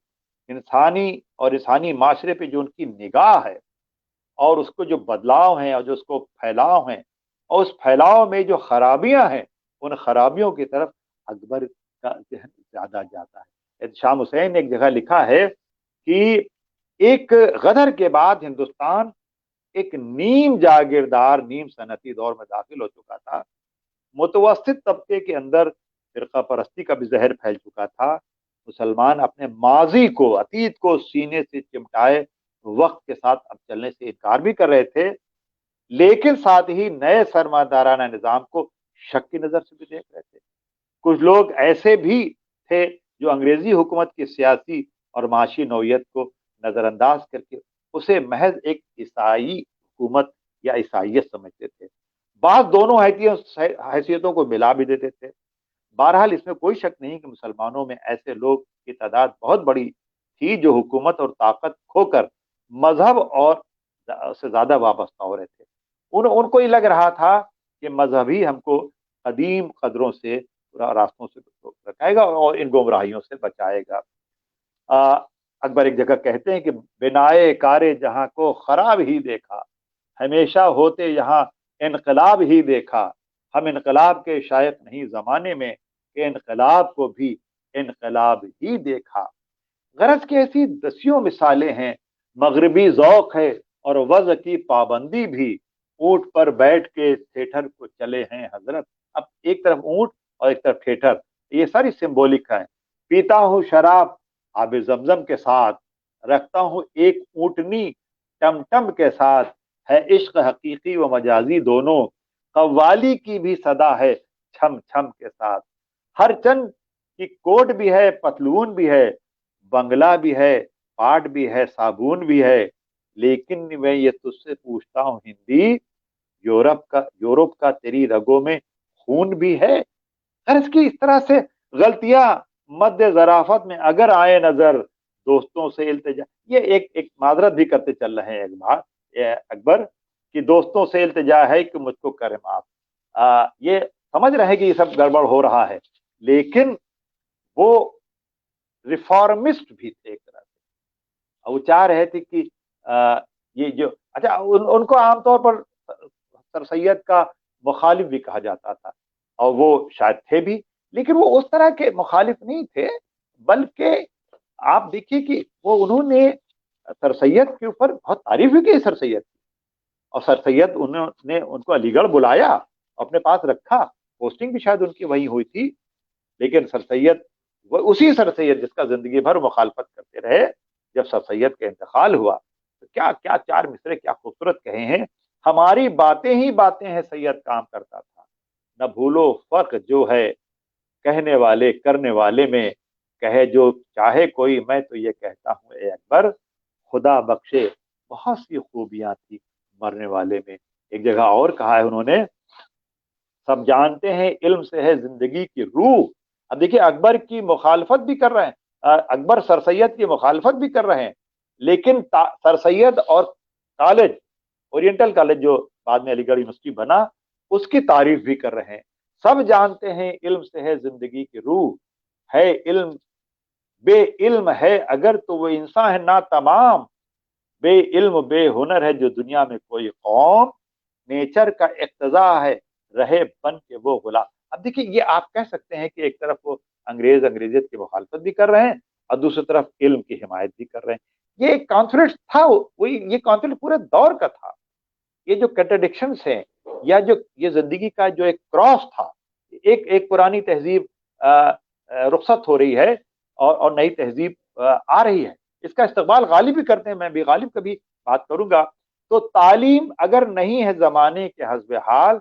इंसानी और इंसानी माशरे पे जो उनकी निगाह है और उसको जो बदलाव हैं और जो उसको फैलाव हैं, और उस फैलाव में जो खराबियां हैं, उन खराबियों की तरफ अकबर का जहन ज्यादा जाता है। शाम हुसैन ने एक जगह लिखा है कि एक गदर के बाद हिंदुस्तान एक नीम जागीरदार, नीम सनती दौर में दाखिल हो चुका था। मुतवस्सित तबके के अंदर फिरका परस्ती का भी जहर फैल चुका था। मुसलमान अपने माजी को, अतीत को सीने से चिमटाए वक्त के साथ अब चलने से इनकार भी कर रहे थे, लेकिन साथ ही नए सरमादाराना निजाम को शक की नजर से भी देख रहे थे। कुछ लोग ऐसे भी थे जो अंग्रेजी हुकूमत की सियासी और माशी नौयत को नजरअंदाज करके उसे महज एक ईसाई हुकूमत या ईसाइयत समझते थे। बात दोनों हैसियतों को मिला भी देते थे। बहरहाल इसमें कोई शक नहीं कि मुसलमानों में ऐसे लोग की तादाद बहुत बड़ी थी जो हुकूमत और ताकत खोकर मजहब और से ज्यादा वाबस्ता हो रहे थे। उनको ये लग रहा था कि मजहब ही हमको कदीम कदरों से, रास्तों से रखाएगा और इन गुमराहियों से बचाएगा। अकबर एक जगह कहते हैं कि बिनाए कारे जहां को खराब ही देखा, हमेशा होते यहाँ इनकलाब ही देखा, हम इनकलाब के शायक नहीं जमाने में, कि इनकलाब को भी इनकलाब ही देखा। गरज की ऐसी दसियों मिसालें हैं। मगरबी ज़ौक़ है और वज़ की पाबंदी भी, ऊँट पर बैठ के थिएटर को चले हैं हजरत। अब एक तरफ ऊँट और एक तरफ थिएटर, ये सारी सिंबॉलिक है। पीता हूँ शराब आब जमजम के साथ, रखता हूँ एक ऊँटनी टमटम के साथ, है इश्क हकीकी व मजाजी दोनों, कव्वाली की भी सदा है छम छम के साथ। हर चंद की कोट भी है, पतलून भी है, बंगला भी है, पाट भी है, साबुन भी है, लेकिन मैं ये तुझसे पूछता हूँ हिंदी, यूरोप का तेरी रगों में खून भी है। गर्ज की इस तरह से गलतियां मध्य जराफत में अगर आए नजर, दोस्तों से इल्तिजा, ये एक माजरत भी करते चल रहे हैं एक बार अकबर कि दोस्तों से इल्तिजा है कि मुझको करे माफ। ये समझ रहे हैं कि ये सब गड़बड़ हो रहा है, लेकिन वो रिफॉर्मिस्ट भी थे एक तरह से। वो चाह रहे थे कि ये जो अच्छा उनको आमतौर पर सर सैयद का मुखालिफ भी कहा जाता था, और वो शायद थे भी, लेकिन वो उस तरह के मुखालिफ नहीं थे, बल्कि आप देखिए कि वो उन्होंने सर सैयद के ऊपर बहुत तारीफ भी की सर सैयद की, और सर सैयद उन्होंने उनको अलीगढ़ बुलाया, अपने पास रखा, पोस्टिंग भी शायद उनकी वहीं हुई थी। लेकिन सर सैयद, वो उसी सर सैयद जिसका जिंदगी भर मुखालफत करते रहे, जब सर सैयद का इंतकाल हुआ तो क्या क्या चार मिसरे क्या खूबसूरत कहे हैं, हमारी बातें ही बातें हैं सैयद काम करता था, न भूलो फर्क जो है कहने वाले करने वाले में, कहे जो चाहे कोई मैं तो ये कहता हूँ ए अकबर, खुदा बख्शे बहुत सी खूबियां थी मरने वाले में। एक जगह और कहा है उन्होंने, सब जानते हैं इल्म से है जिंदगी की रूह। अब देखिए अकबर की मुखालफत भी कर रहे हैं, अकबर सर सैयद की मुखालफत भी कर रहे हैं, लेकिन सर सैयद और कॉलेज, ओरिएंटल कॉलेज जो बाद में अलीगढ़ यूनिवर्सिटी बना, उसकी तारीफ भी कर रहे हैं। सब जानते हैं इल्म से है जिंदगी की रूह, है इल्म बे इल्म है अगर तो वो इंसान है ना तमाम, बे इल्म बे हुनर है जो दुनिया में कोई कौम, नेचर का इक्तजा है रहे बन के वो गुलाम। अब देखिए ये आप कह सकते हैं कि एक तरफ वो अंग्रेजियत की मुखालफत भी कर रहे हैं और दूसरी तरफ इल्म की हिमायत भी कर रहे हैं। ये एक कॉन्फ्लिक्ट था, वही ये कॉन्फ्लिक्ट पूरे दौर का था। ये जो कंट्रडिक्शंस हैं, या जो ये जिंदगी का जो एक क्रॉस था, एक एक पुरानी तहजीब रुखसत हो रही है और नई तहजीब आ रही है, इसका इस्तकबाल गालिब भी करते हैं, मैं भी गालिब कभी बात करूंगा। तो तालीम अगर नहीं है जमाने के हस्बे हाल,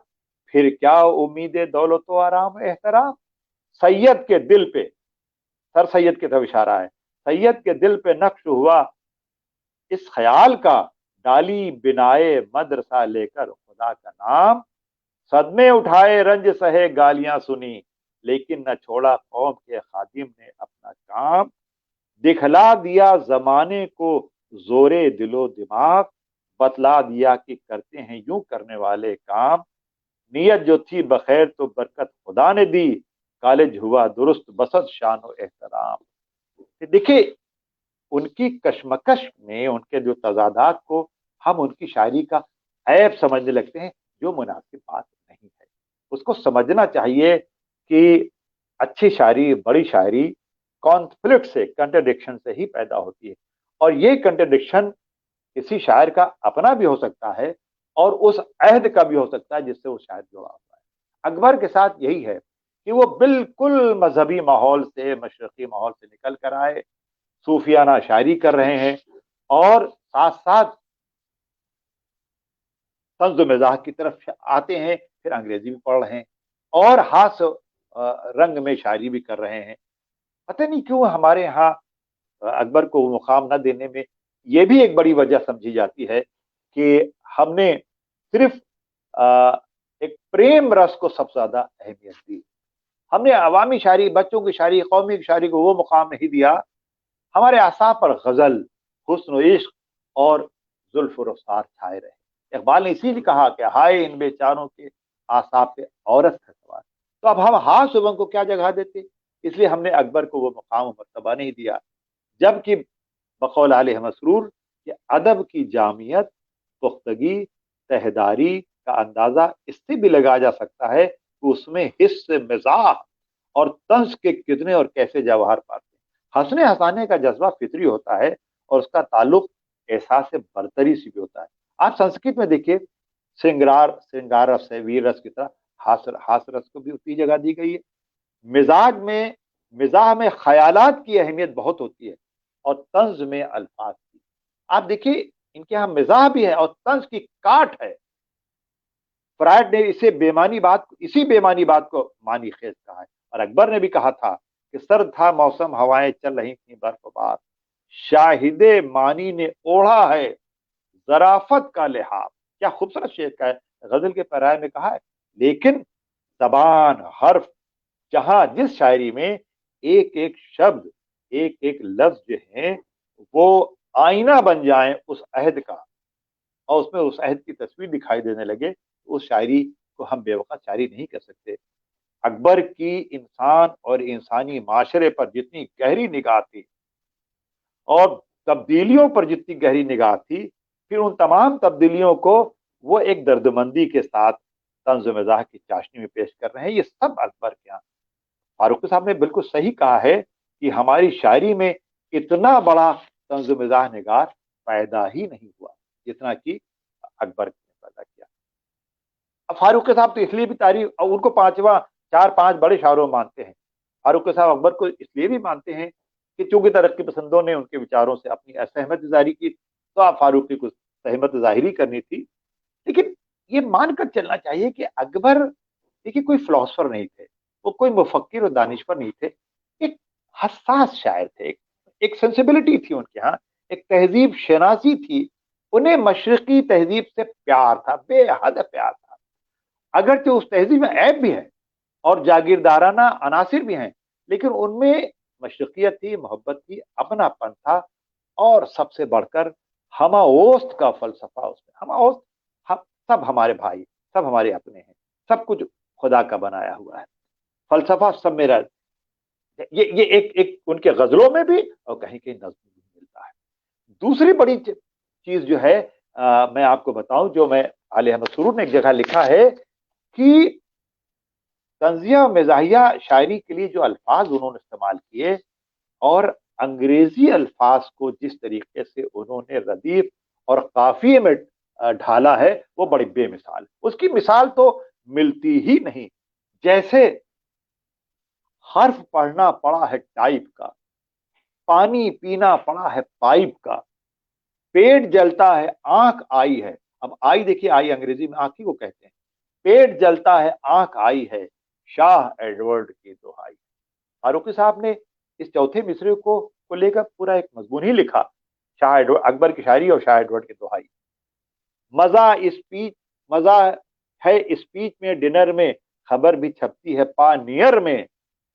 फिर क्या उम्मीद दौलत व आराम एहतराम। सैयद के दिल पे, सर सैयद की तरफ इशारा है, सैयद के दिल पे नक्श हुआ इस ख्याल का, डाली बिनाए मदरसा लेकर खुदा का नाम, सदमे उठाए रंज सहे गालियां सुनी, लेकिन न छोड़ा कौम के खादिम ने अपना काम, दिखला दिया जमाने को जोरे दिलो दिमाग, बतला दिया कि करते हैं यूं करने वाले काम, नीयत जो थी बखैर तो बरकत खुदा ने दी, कॉलेज हुआ दुरुस्त बसत शान एहतराम। देखिए उनकी कशमकश में उनके जो तजादात को हम उनकी शायरी का ऐब समझने लगते हैं, जो मुनासिब बात नहीं है। उसको समझना चाहिए कि अच्छी शायरी, बड़ी शायरी कॉन्फ्लिक्ट से, कंट्रडिक्शन से ही पैदा होती है, और ये कंट्रडिक्शन किसी शायर का अपना भी हो सकता है और उस अहद का भी हो सकता है जिससे वो शायर जुड़ा हुआ है। अकबर के साथ यही है कि वो बिल्कुल मजहबी माहौल से, मशरकी माहौल से निकल कर आए, सूफियाना शायरी कर रहे हैं, और साथ साथ तंज़ मिजाह की तरफ आते हैं, फिर अंग्रेजी भी पढ़ रहे हैं और हास्य रंग में शायरी भी कर रहे हैं। पता नहीं क्यों हमारे यहाँ अकबर को मुकाम न देने में ये भी एक बड़ी वजह समझी जाती है कि हमने सिर्फ एक प्रेम रस को सबसे ज्यादा अहमियत दी। हमने अवामी शायरी, बच्चों की शायरी, कौमी की शायरी को वो मुकाम नहीं दिया। हमारे आसाब पर गजल, हुस्न इश्क और जुल्फ रुखसार छाए रहे। इकबाल ने इसीलिए कहा कि हाय इन बेचारों के आसाब पे औरत का सवार। तो अब हम हाँ सुबह को क्या जगह देते, इसलिए हमने अकबर को वो मुकाम मर्तबा नहीं दिया। जबकि बकौल आले मसरूर कि अदब की जामियत, पुख्तगी, तहदारी का अंदाजा इससे भी लगाया जा सकता है कि उसमें हिस्से मिजाह और तंज के कितने और कैसे जवाहर पाते हैं। हंसने हंसाने का जज्बा फितरी होता है और उसका ताल्लुक एहसास बरतरी से भी होता है। आप संस्कृत में देखिए, श्रृंगार रस है, वीर रस की तरह हास रस को भी उतनी जगह दी गई है। मिजाह में ख्यालात की अहमियत बहुत होती है और तंज में अल्फाज की। आप देखिए इनके यहाँ मिजाह भी है और तंज की काट है। फ्रायड ने इसी बेमानी बात को मानी खेज कहा है, और अकबर ने भी कहा था कि सर्द था मौसम, हवाएं चल रही थी बर्फबार, शाहिदे मानी ने ओढ़ा है जराफत का लिहाफ। क्या खूबसूरत शेर का है, गजल के पैराए में कहा है। लेकिन जबान, हर्फ, जहां जिस शायरी में एक एक शब्द, एक एक लफ्ज जो है वो आईना बन जाए उस अहद का, और उसमें उस अहद की तस्वीर दिखाई देने लगे, तो उस शायरी को हम बेवकूफ शायरी नहीं कर सकते। अकबर की इंसान और इंसानी माशरे पर जितनी गहरी निगाह थी और तब्दीलियों पर जितनी गहरी निगाह थी, फिर उन तमाम तब्दीलियों को वो एक दर्दमंदी के साथ तंज़ मज़ाह की चाशनी में पेश कर रहे हैं। ये सब अकबर के यहाँ फारूकी साहब ने बिल्कुल सही कहा है कि हमारी शायरी में इतना बड़ा तंज़ मिज़ाह निगार पैदा ही नहीं हुआ जितना कि अकबर ने पैदा किया। अब फारूकी साहब तो इसलिए भी तारीफ, और उनको पांचवा, चार पांच बड़े शायरों में मानते हैं। फारूकी साहब अकबर को इसलिए भी मानते हैं कि चूंकि तरक्की पसंदों ने उनके विचारों से अपनी असहमत जाहिर की, तो आप फारूकी को सहमत जाहिर करनी थी। लेकिन ये मानकर चलना चाहिए कि अकबर देखिए कोई फिलोसफर नहीं थे, वो कोई मुफक्किर और दानिश्वर नहीं थे, एक हसास शायर थे, एक सेंसिबिलिटी थी उनके यहाँ, एक तहजीब शनासी थी। उन्हें मशरकी तहजीब से प्यार था, बेहद प्यार था। अगरचे उस तहजीब में ऐब भी है और जागीरदाराना अनासिर भी हैं, लेकिन उनमें मशरकियत थी, मोहब्बत थी, अपनापन था, और सबसे बढ़कर हमाओस्त का फलसफा उसमें। हमाओस्त, हम सब हमारे भाई, सब हमारे अपने हैं, सब कुछ खुदा का बनाया हुआ है, फलसफा सब मेरा। ये एक उनके गजलों में भी और कहीं कहीं नज्म में मिलता है। दूसरी बड़ी चीज जो है, मैं आपको बताऊं, जो मैं आले अहमद सुरूर ने एक जगह लिखा है कि तंजिया मिजाहिया शायरी के लिए जो अल्फाज उन्होंने इस्तेमाल किए और अंग्रेजी अल्फाज को जिस तरीके से उन्होंने रदीफ और काफिये में ढाला है, वो बड़ी बेमिसाल। उसकी मिसाल तो मिलती ही नहीं। जैसे हर्फ पढ़ना पड़ा है टाइप का, पानी पीना पड़ा है पाइप का, पेट जलता है आंख आई है। अब आई देखिए, आई अंग्रेजी में आंख ही को कहते हैं। पेट जलता है आंख आई है, शाह एडवर्ड की दुहाई। फारूकी साहब ने इस चौथे मिसरे को लेकर पूरा एक मजमून ही लिखा, शाह एडवर्ड, अकबर की शायरी और शाह एडवर्ड की दुहाई। मजा स्पीच, मजा है स्पीच में, डिनर में, खबर भी छपती है पानियर में,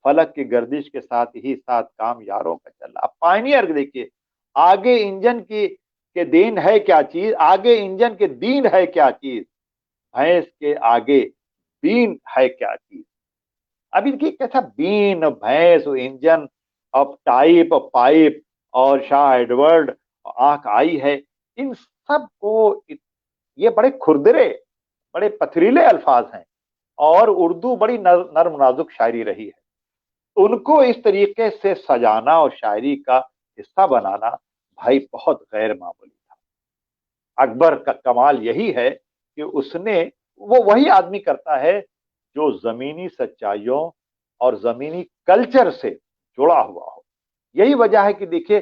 फलक की गर्दिश के साथ ही साथ काम यारों का चला। अब पानियर देखिए, आगे इंजन की के दीन है क्या चीज, आगे इंजन के दीन है क्या चीज, भैंस के आगे बीन है क्या चीज। अभी देखिए कैसा बीन, भैंस, इंजन, अब टाइप, पाइप, और शाह एडवर्ड, आंख आई है, इन सब को, ये बड़े खुरदरे, बड़े पथरीले अल्फाज हैं, और उर्दू बड़ी नर्म नाजुक शायरी रही है। उनको इस तरीके से सजाना और शायरी का हिस्सा बनाना भाई बहुत गैर मामूली था। अकबर का कमाल यही है कि उसने, वो वही आदमी करता है जो जमीनी सच्चाइयों और जमीनी कल्चर से जुड़ा हुआ हो। यही वजह है कि देखिए,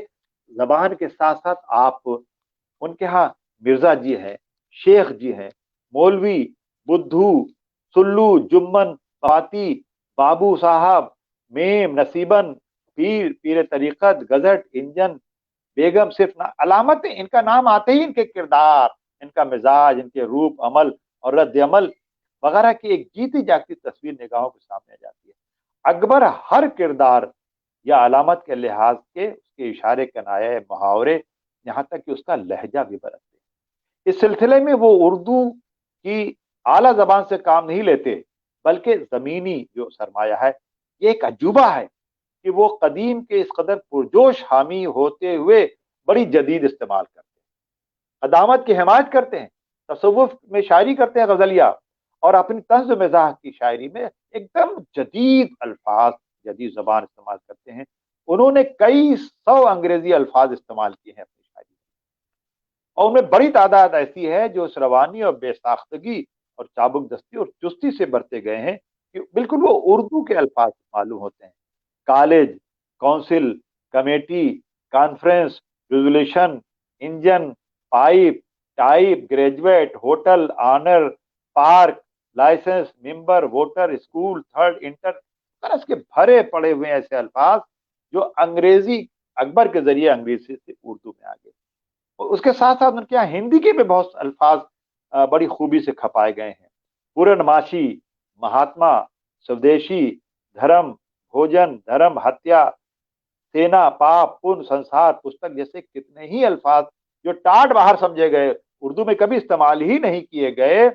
जबान के साथ साथ आप उनके यहाँ मिर्जा जी हैं, शेख जी हैं, मौलवी, बुद्धू, सुल्लू, जुम्मन, बाती, बाबू साहब, मेम, नसीबन, पीर, पीर तरीकत, गजट, इंजन, बेगम, सिर्फ अलामत, इनका नाम आते ही इनके किरदार, इनका मिजाज, इनके रूप, अमल और रद्द अमल वगैरह की एक जीती जागती तस्वीर निगाहों के सामने आ जाती है। अकबर हर किरदार या अलामत के लिहाज के, उसके इशारे, कनाये, मुहावरे, यहाँ तक कि उसका लहजा भी बरतते। इस सिलसिले में वो उर्दू की आला जबान से काम नहीं लेते, बल्कि जमीनी जो सरमाया है, ये एक अजूबा है कि वो कदीम के इस कदर पुरजोश हामी होते हुए बड़ी जदीद इस्तेमाल करते हैं, अदामत की हिमायत करते हैं, तसव्वुफ में शायरी करते हैं गजलिया, और अपनी तंज मिजाह की शायरी में एकदम जदीद अल्फाज, जदीद जबान इस्तेमाल करते हैं। उन्होंने कई सौ अंग्रेजी अल्फाज इस्तेमाल किए हैं अपनी शायरी में, और उनमें बड़ी तादाद ऐसी है जो सरवानी और बेसाख्तगी और चाबुक दस्ती और चुस्ती से बरते गए हैं कि बिल्कुल वो उर्दू के अल्फाज मालूम होते हैं। College, council, committee, conference, resolution, engine, pipe, type, graduate, hotel, honour, park, licence, member, voter, school, third, inter, तरह के भरे पड़े हुए ऐसे अल्फाज जो अंग्रेजी, अकबर के जरिए अंग्रेजी से उर्दू में आ गए। और उसके साथ साथ उनके यहाँ हिंदी के भी बहुत अल्फाज बड़ी खूबी से खपाए गए हैं। पूरनमाशी, महात्मा, स्वदेशी, धर्म, भोजन, धर्म, हत्या, सेना, पाप, पुण्य, संसार, पुस्तक जैसे कितने ही अल्फाज जो टाट बाहर समझे गए, उर्दू में कभी इस्तेमाल ही नहीं किए गए,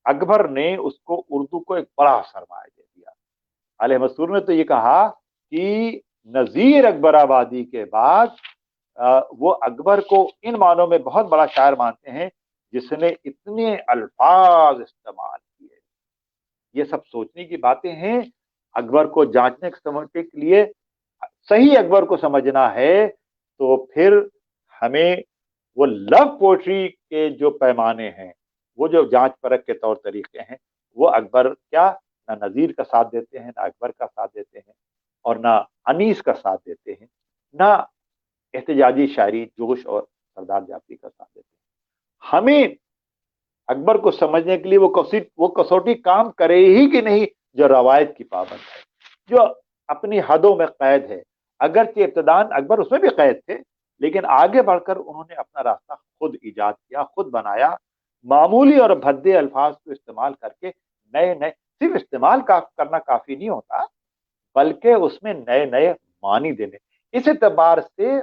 अकबर ने उसको, उर्दू को एक बड़ा सरमाया दे दिया। आले मसूर ने तो ये कहा कि नजीर अकबराबादी के बाद वो अकबर को इन मानों में बहुत बड़ा शायर मानते हैं जिसने इतने अल्फाज इस्तेमाल किए। ये सब सोचने की बातें हैं। अकबर को जांचने समझने के लिए सही अकबर को समझना है, तो फिर हमें वो लव पोएट्री के जो पैमाने हैं, वो जो जांच परख के तौर तरीके हैं, वो अकबर क्या ना नजीर का साथ देते हैं, ना अकबर का साथ देते हैं, और ना अनीस का साथ देते हैं, ना एहतजाजी शायरी जोश और सरदार जाफरी का साथ देते हैं। हमें अकबर को समझने के लिए वो कसौटी काम करे ही कि नहीं जो रवायत की पाबंद है, जो अपनी हदों में कैद है। अगरचे इब्तदान अकबर उसमें भी कैद थे, लेकिन आगे बढ़कर उन्होंने अपना रास्ता खुद इजाद किया, खुद बनाया। मामूली और भद्दे अल्फाज को इस्तेमाल करके नए नए, सिर्फ इस्तेमाल करना काफी नहीं होता, बल्कि उसमें नए नए मानी देने। इस एतबार से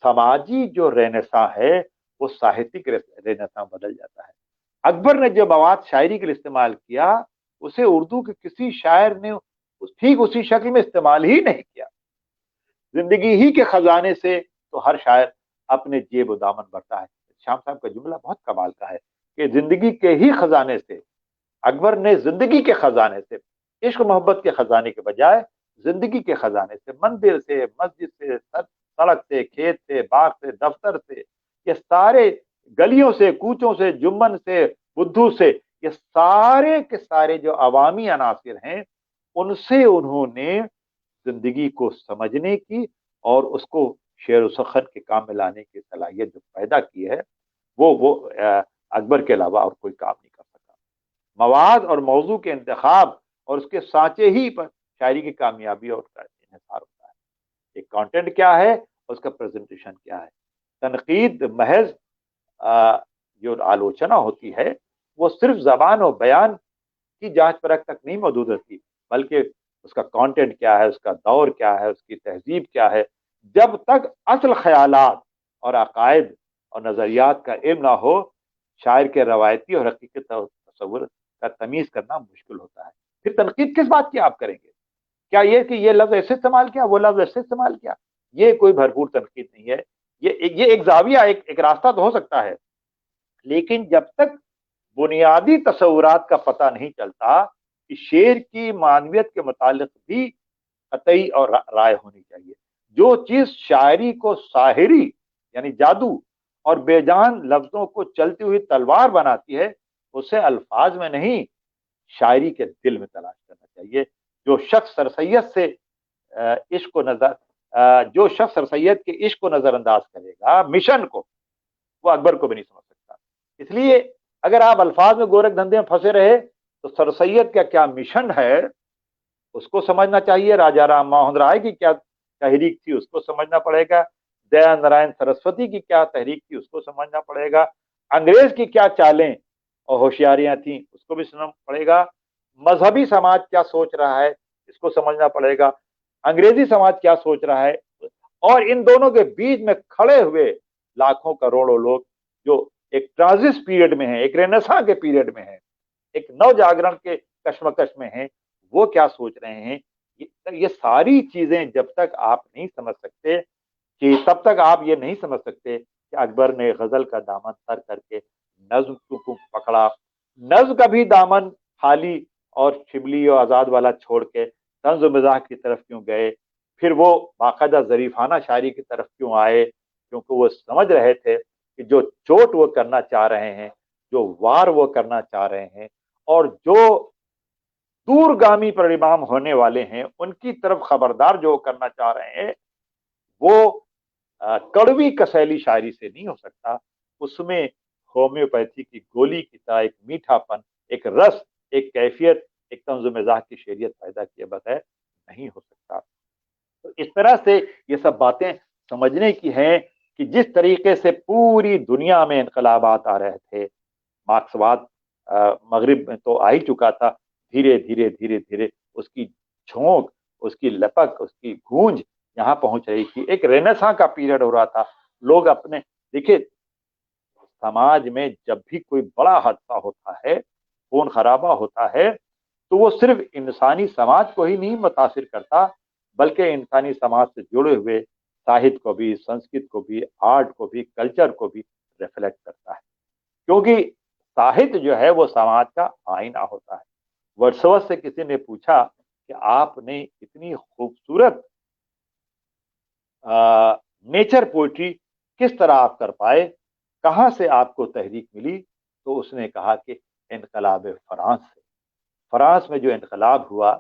समाजी जो रेनेसा है वो साहित्यिक रेनेसा बदल जाता है। अकबर ने जो मवाद शायरी के लिए इस्तेमाल किया, उसे उर्दू के किसी शायर ने ठीक उसी शक्ल में इस्तेमाल ही नहीं किया। जिंदगी ही के खजाने से तो हर शायर अपने जेब दामन भरता है। शाम साहब का जुमला बहुत कमाल का है कि जिंदगी के ही खजाने से, अकबर ने जिंदगी के खजाने से, इश्क मोहब्बत के खजाने के बजाय जिंदगी के खजाने से, मंदिर से, मस्जिद से, सड़क से, खेत से, बाग से, दफ्तर से, ये सारे गलियों से, कूचों से, जुम्मन से, बुद्धू से, ये सारे के सारे जो अवामी अनासिर हैं, उनसे उन्होंने जिंदगी को समझने की और उसको शेर व सखर के काम में लाने की सलाहियत जो पैदा की है, वो अकबर के अलावा और कोई काम नहीं कर सका। मवाद और मौजू के इंतखाब और उसके सांचे ही पर शायरी की कामयाबी और इन्हिसार होता है। एक कंटेंट क्या है, उसका प्रेजेंटेशन क्या है। तनकीद महज जो आलोचना होती है वो सिर्फ जबान और बयान की जांच परख तक नहीं मौजूद रहती, बल्कि उसका कंटेंट क्या है, उसका दौर क्या है, उसकी तहजीब क्या है। जब तक असल ख्यालात और अकायद और नजरियात का इल्म ना हो, शायर के रवायती और हकीकत तस्वुर का तमीज करना मुश्किल होता है। फिर तनकीद किस बात की आप करेंगे? क्या ये कि ये लफ्ज ऐसे इस्तेमाल किया, वो लफ्ज ऐसे इस्तेमाल किया, ये कोई भरपूर तनकीद नहीं है। ये एक जाविया, एक रास्ता तो हो सकता है, लेकिन जब तक बुनियादी तस्वुरात का पता नहीं चलता कि शेर की मानवियत के मुतालिक भी कतई और राय होनी चाहिए। जो चीज शायरी को साहिरी यानी जादू और बेजान लफ्जों को चलती हुई तलवार बनाती है, उसे अल्फाज में नहीं, शायरी के दिल में तलाश करना चाहिए। जो शख्स सरसैयद से इश्क को जो शख्स सरसैयद के इश्क को नजरअंदाज करेगा, मिशन को, वो अकबर को भी नहीं समझ सकता। इसलिए अगर आप अल्फाज में गोरख धंधे में फंसे रहे, तो सरसैयद का क्या मिशन है उसको समझना चाहिए। राजा राम मोहन राय की क्या तहरीक थी उसको समझना पड़ेगा। दया नारायण सरस्वती की क्या तहरीक थी उसको समझना पड़ेगा। अंग्रेज की क्या चालें और होशियारियां थी उसको भी समझना पड़ेगा। मजहबी समाज क्या सोच रहा है इसको समझना पड़ेगा। अंग्रेजी समाज क्या सोच रहा है, और इन दोनों के बीच में खड़े हुए लाखों करोड़ों लोग जो एक ट्रांजिट पीरियड में है, एक रेनेसां के पीरियड में है, एक नव जागरण के कश्मकश में है, वो क्या सोच रहे हैं। ये सारी चीजें जब तक आप नहीं समझ सकते, कि तब तक आप ये नहीं समझ सकते कि अकबर ने गजल का दामन सर करके नज्म को पकड़ा, नज्म का भी दामन खाली और शिबली और आजाद वाला छोड़ के तंज मजाक की तरफ क्यों गए, फिर वो बाकायदा जरीफाना शायरी की तरफ क्यों आए, क्योंकि वो समझ रहे थे कि जो चोट वो करना चाह रहे हैं, जो वार वो करना चाह रहे हैं, और जो दूरगामी परिणाम होने वाले हैं उनकी तरफ खबरदार जो करना चाह रहे हैं, वो कड़वी कसैली शायरी से नहीं हो सकता। उसमें होम्योपैथी की गोली की तरह एक मीठापन, एक रस, एक कैफियत, एक तंज़ मिजाज की शेरियत पैदा किए बगैर नहीं हो सकता। तो इस तरह से ये सब बातें समझने की हैं कि जिस तरीके से पूरी दुनिया में इनकलाबात आ रहे थे, मार्क्सवाद मगरिब में तो आ ही चुका था, धीरे धीरे धीरे धीरे उसकी झोंक, उसकी लपक, उसकी गूंज यहाँ पहुंच रही थी। एक रेनेसां का पीरियड हो रहा था। लोग अपने, देखिए, समाज में जब भी कोई बड़ा हादसा होता है, खून खराबा होता है, तो वो सिर्फ इंसानी समाज को ही नहीं मुतासिर करता, बल्कि इंसानी समाज से जुड़े हुए साहित्य को भी, संस्कृत को भी, आर्ट को भी, कल्चर को भी रिफ्लेक्ट करता है। क्योंकि साहित्य जो है वो समाज का आईना होता है। वर्ड्सवर्थ से किसी ने पूछा कि आपने इतनी खूबसूरत नेचर पोइट्री किस तरह आप कर पाए, कहाँ से आपको तहरीक मिली? तो उसने कहा कि इनकलाब फ्रांस से, फ्रांस में जो इनकलाब हुआ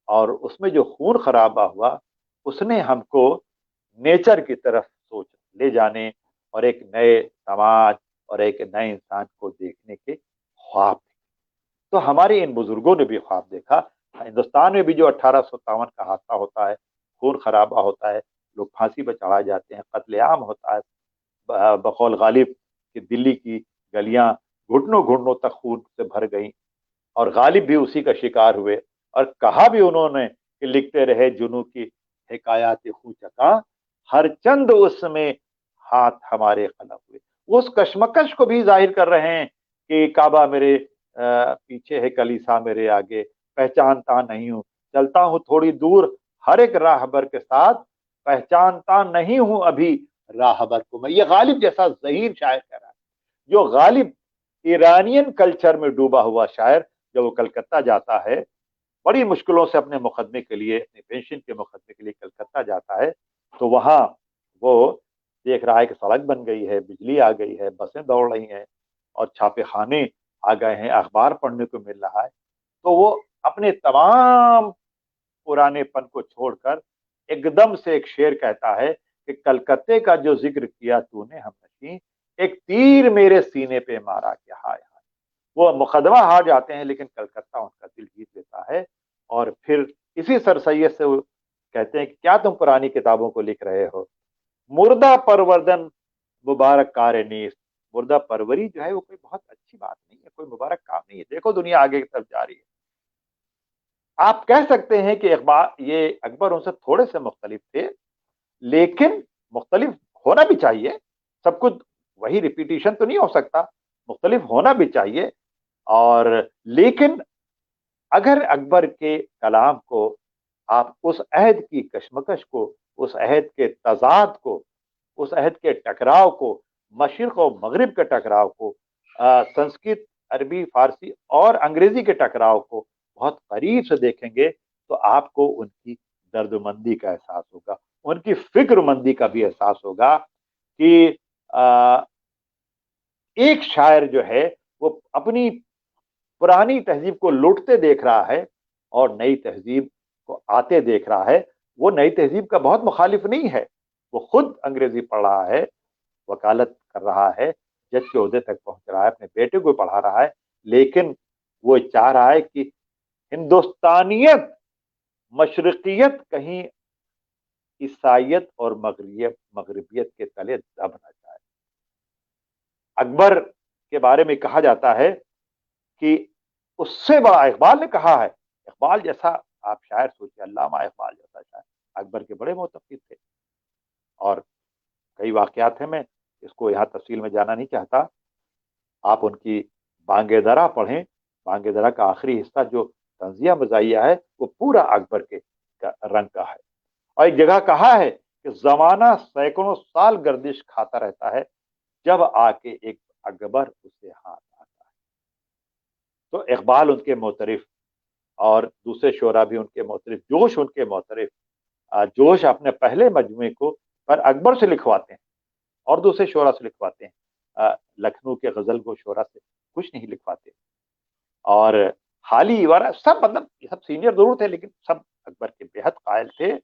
और उसमें जो खून खराबा हुआ, उसने हमको नेचर की तरफ सोच ले जाने और एक नए समाज और एक नए इंसान को देखने के ख्वाब। तो हमारे इन बुजुर्गों ने भी ख्वाब देखा। हिंदुस्तान में भी जो 1857 का हादसा होता है, खून खराबा होता है, लोग फांसी पर चढ़ाए जाते हैं, कत्लेआम होता है, बकौल गालिब कि दिल्ली की गलियां घुटनों घुटनों तक खून से भर गई और गालिब भी उसी का शिकार हुए। और कहा भी उन्होंने कि लिखते रहे जुनू की हिकायात खूचका, हर चंद उसमें हाथ हमारे कलम हुए। वो उस कशमकश को भी जाहिर कर रहे हैं कि काबा मेरे पीछे है, कलीसा मेरे आगे, पहचानता नहीं हूं, चलता हूं थोड़ी दूर हर एक राहबर के साथ, पहचानता नहीं हूं अभी राहबर को मैं। ये गालिब जैसा ज़हीन शायर कह रहा है, जो गालिब ईरानियन कल्चर में डूबा हुआ शायर, जब वो कलकत्ता जाता है, बड़ी मुश्किलों से अपने मुकदमे के लिए, अपने पेंशन के मुकदमे के लिए कलकत्ता जाता है, तो वहां वो देख रहा है कि सड़क बन गई है, बिजली आ गई है, बसें दौड़ रही हैं और छापे खाने आ गए हैं, अखबार पढ़ने को मिल रहा है। तो वो अपने तमाम पुरानेपन को छोड़कर एकदम से एक शेर कहता है कि कलकत्ते का जो जिक्र किया तूने हमनशी, एक तीर मेरे सीने पे मारा क्या, हाय हाय। वो मुकदमा हार जाते हैं लेकिन कलकत्ता उनका दिल जीत लेता है। और फिर इसी सरसैयद से वो कहते हैं कि क्या तुम पुरानी किताबों को लिख रहे हो, मुर्दा परवर्दन मुबारक कार नीस। मुर्दा परवरी जो है वो कोई बहुत अच्छी बात नहीं है, कोई मुबारक काम नहीं है, देखो दुनिया आगे की तरफ जा रही है। आप कह सकते हैं कि इकबाल, ये अकबर उनसे थोड़े से मुख्तलिफ थे, लेकिन मुख्तलिफ होना भी चाहिए। सब कुछ वही रिपीटिशन तो नहीं हो सकता, मुख्तलिफ होना भी चाहिए। और लेकिन अगर अकबर के कलाम को आप उस अहद की कशमकश को, उस अहद के तजाद को, उस अहद के टकराव को, मशरिक और मगरिब के टकराव को, संस्कृत, अरबी, फारसी और अंग्रेजी के टकराव को बहुत करीब से देखेंगे तो आपको उनकी दर्दमंदी का एहसास होगा, उनकी फिक्रमंदी का भी एहसास होगा कि एक शायर जो है वो अपनी पुरानी तहजीब को लुटते देख रहा है और नई तहजीब को आते देख रहा है। वो नई तहजीब का बहुत मुखालिफ नहीं है, वो खुद अंग्रेजी पढ़ रहा है, वकालत कर रहा है, जज के ओहदे तक पहुंच रहा है, अपने बेटे को पढ़ा रहा है, लेकिन वो चाह रहा है कि हिंदुस्तानियत, मशरकियत कहीं ईसाइयत और मगरबियत के तले दब न जाए। अकबर के बारे में कहा जाता है कि उससे बड़ा, इकबाल ने कहा है, इकबाल जैसा आप शायर सोचिए, अल्लामा इकबाल जैसा शायर अकबर के बड़े मोतक़िद थे। और कई वाकयात हैं, मैं इसको यहाँ तफसील में जाना नहीं चाहता। आप उनकी बांगे दरा पढ़ें, बांगे दरा का आखिरी हिस्सा जो तंजिया मज़ाहिया है वो पूरा अकबर के रंग का है। और एक जगह कहा है कि जमाना सैकड़ों साल गर्दिश खाता रहता है, जब आके एक अकबर उसे हाथ आता है। तो इकबाल उनके मोतरिफ और दूसरे शोरा भी उनके मोतरिफ, जोश उनके मोतरिफ। जोश अपने पहले मजमुए को पर अकबर से लिखवाते हैं और दूसरे शोरा से लिखवाते हैं, लखनऊ के गजल को शोरा से कुछ नहीं लिखवाते। और हाली वारा सब, मतलब सब सीनियर जरूर थे लेकिन सब अकबर के बेहद कायल थे।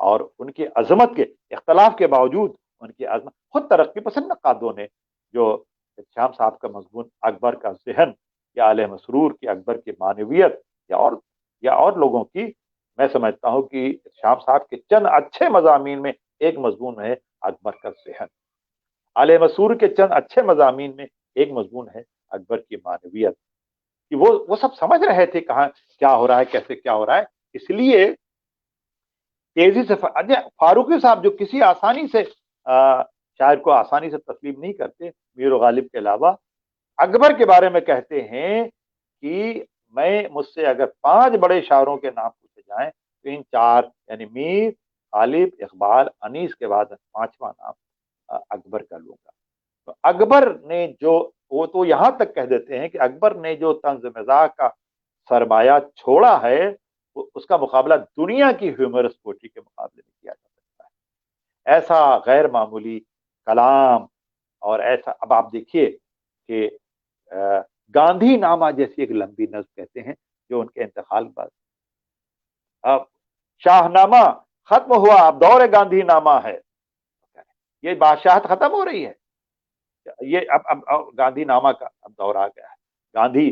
और उनकी अजमत के इख्तलाफ के बावजूद उनकी अजमत, खुद तरक्की पसंद नक्कादों ने, जो शाम साहब का मजमून अकबर का जहन या आले मसरूर की अकबर की मानवियत या और लोगों की, मैं समझता हूँ कि शाम साहब के चंद अच्छे मजामीन में एक मजमून है अकबर का जहन, आले मसूर के चंद अच्छे मजामीन में एक मजमून है अकबर की मानवियत, कि वो सब समझ रहे थे कहाँ क्या हो रहा है, कैसे क्या हो रहा है। इसलिए तेजी से फारूकी साहब जो किसी आसानी से शायर को आसानी से तस्लीम नहीं करते, मीर गालिब के अलावा, अकबर के बारे में कहते हैं कि मैं, मुझसे अगर 5 बड़े शायरों के नाम पूछे जाएं तो इन 4 यानी मीर, गालिब, इकबाल, अनीस के बाद 5वां नाम अकबर का लूंगा। तो अकबर ने जो, वो तो यहां तक कह देते हैं कि अकबर ने जो तंज मिजाज का सरमाया छोड़ा है اس کا مقابلہ دنیا کی ہیومرس پوئٹری کے مقابلے میں کیا جا سکتا ہے. ایسا غیر معمولی کلام اور ایسا. اب آپ دیکھیے کہ گاندھی نامہ جیسی ایک لمبی نظم کہتے ہیں جو ان کے انتقال کے بعد اب شاہ نامہ ختم ہوا، اب دور گاندھی نامہ ہے. یہ بادشاہت ختم ہو رہی ہے. یہ اب گاندھی نامہ کا اب دور آ گیا ہے. گاندھی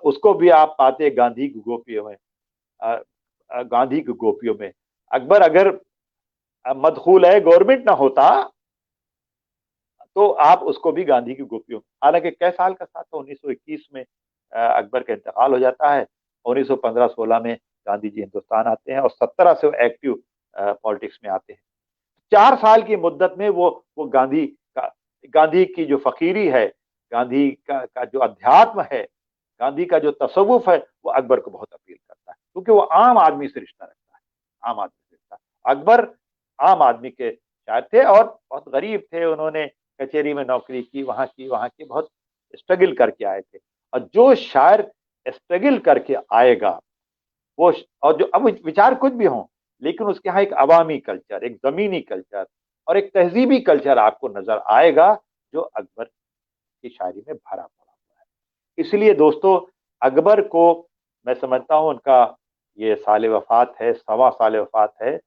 اس کو بھی آپ پاتے گاندھی کی گوپیوں میں. گاندھی کی گوپیوں میں اکبر اگر مدخول ہے گورنمنٹ نہ ہوتا تو آپ اس کو بھی گاندھی کی گوپیوں. حالانکہ کئی سال کا ساتھ 1921 میں اکبر کا انتقال ہو جاتا ہے. 1915-16 میں گاندھی جی ہندوستان آتے ہیں اور 17 سے وہ ایکٹیو پالیٹکس میں آتے ہیں. 4 سال کی مدت میں وہ گاندھی کی جو فقیری ہے، گاندھی کا جو ادھیاتم ہے، گاندھی کا جو تصوف ہے، وہ اکبر کو بہت اپیل کرتا ہے کیونکہ وہ عام آدمی سے رشتہ رکھتا ہے. عام آدمی سے رشتہ. اکبر عام آدمی کے شاعر تھے اور بہت غریب تھے. انہوں نے کچہری میں نوکری کی، وہاں کی بہت اسٹرگل کر کے آئے تھے. اور جو شاعر اسٹرگل کر کے آئے گا وہ، اور جو اب وچار کچھ بھی ہوں لیکن اس کے ہاں ایک عوامی کلچر، ایک زمینی کلچر اور ایک تہذیبی کلچر آپ کو نظر آئے گا جو اکبر کی شاعری میں بھرا پڑا ہوا ہے. اس لیے دوستو اکبر کو میں سمجھتا ہوں ان کا یہ سال وفات ہے، 100واں سال وفات ہے.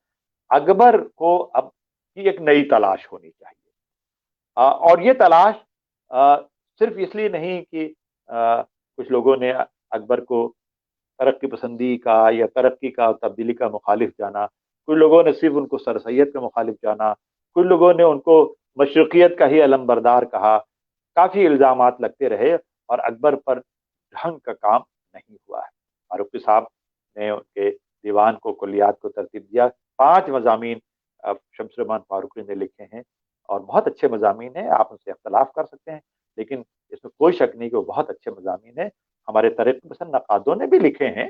اکبر کو اب کی ایک نئی تلاش ہونی چاہیے. اور یہ تلاش صرف اس لیے نہیں کہ کچھ لوگوں نے اکبر کو ترقی پسندی کا یا ترقی کا تبدیلی کا مخالف جانا، کچھ لوگوں نے صرف ان کو سر سید کا مخالف جانا، کچھ لوگوں نے ان کو مشرقیت کا ہی علم بردار کہا. کافی الزامات لگتے رہے اور اکبر پر ڈھنگ کا کام نہیں ہوا ہے. فاروقی صاحب نے ان کے دیوان کو، کلیات کو ترتیب دیا. 5 مضامین شمس الرحمان فاروقی نے لکھے ہیں اور بہت اچھے مضامین ہیں. آپ ان سے اختلاف کر سکتے ہیں لیکن اس میں کوئی شک نہیں کہ وہ بہت اچھے مضامین ہیں. ہمارے ترقی پسند نقادوں نے بھی لکھے ہیں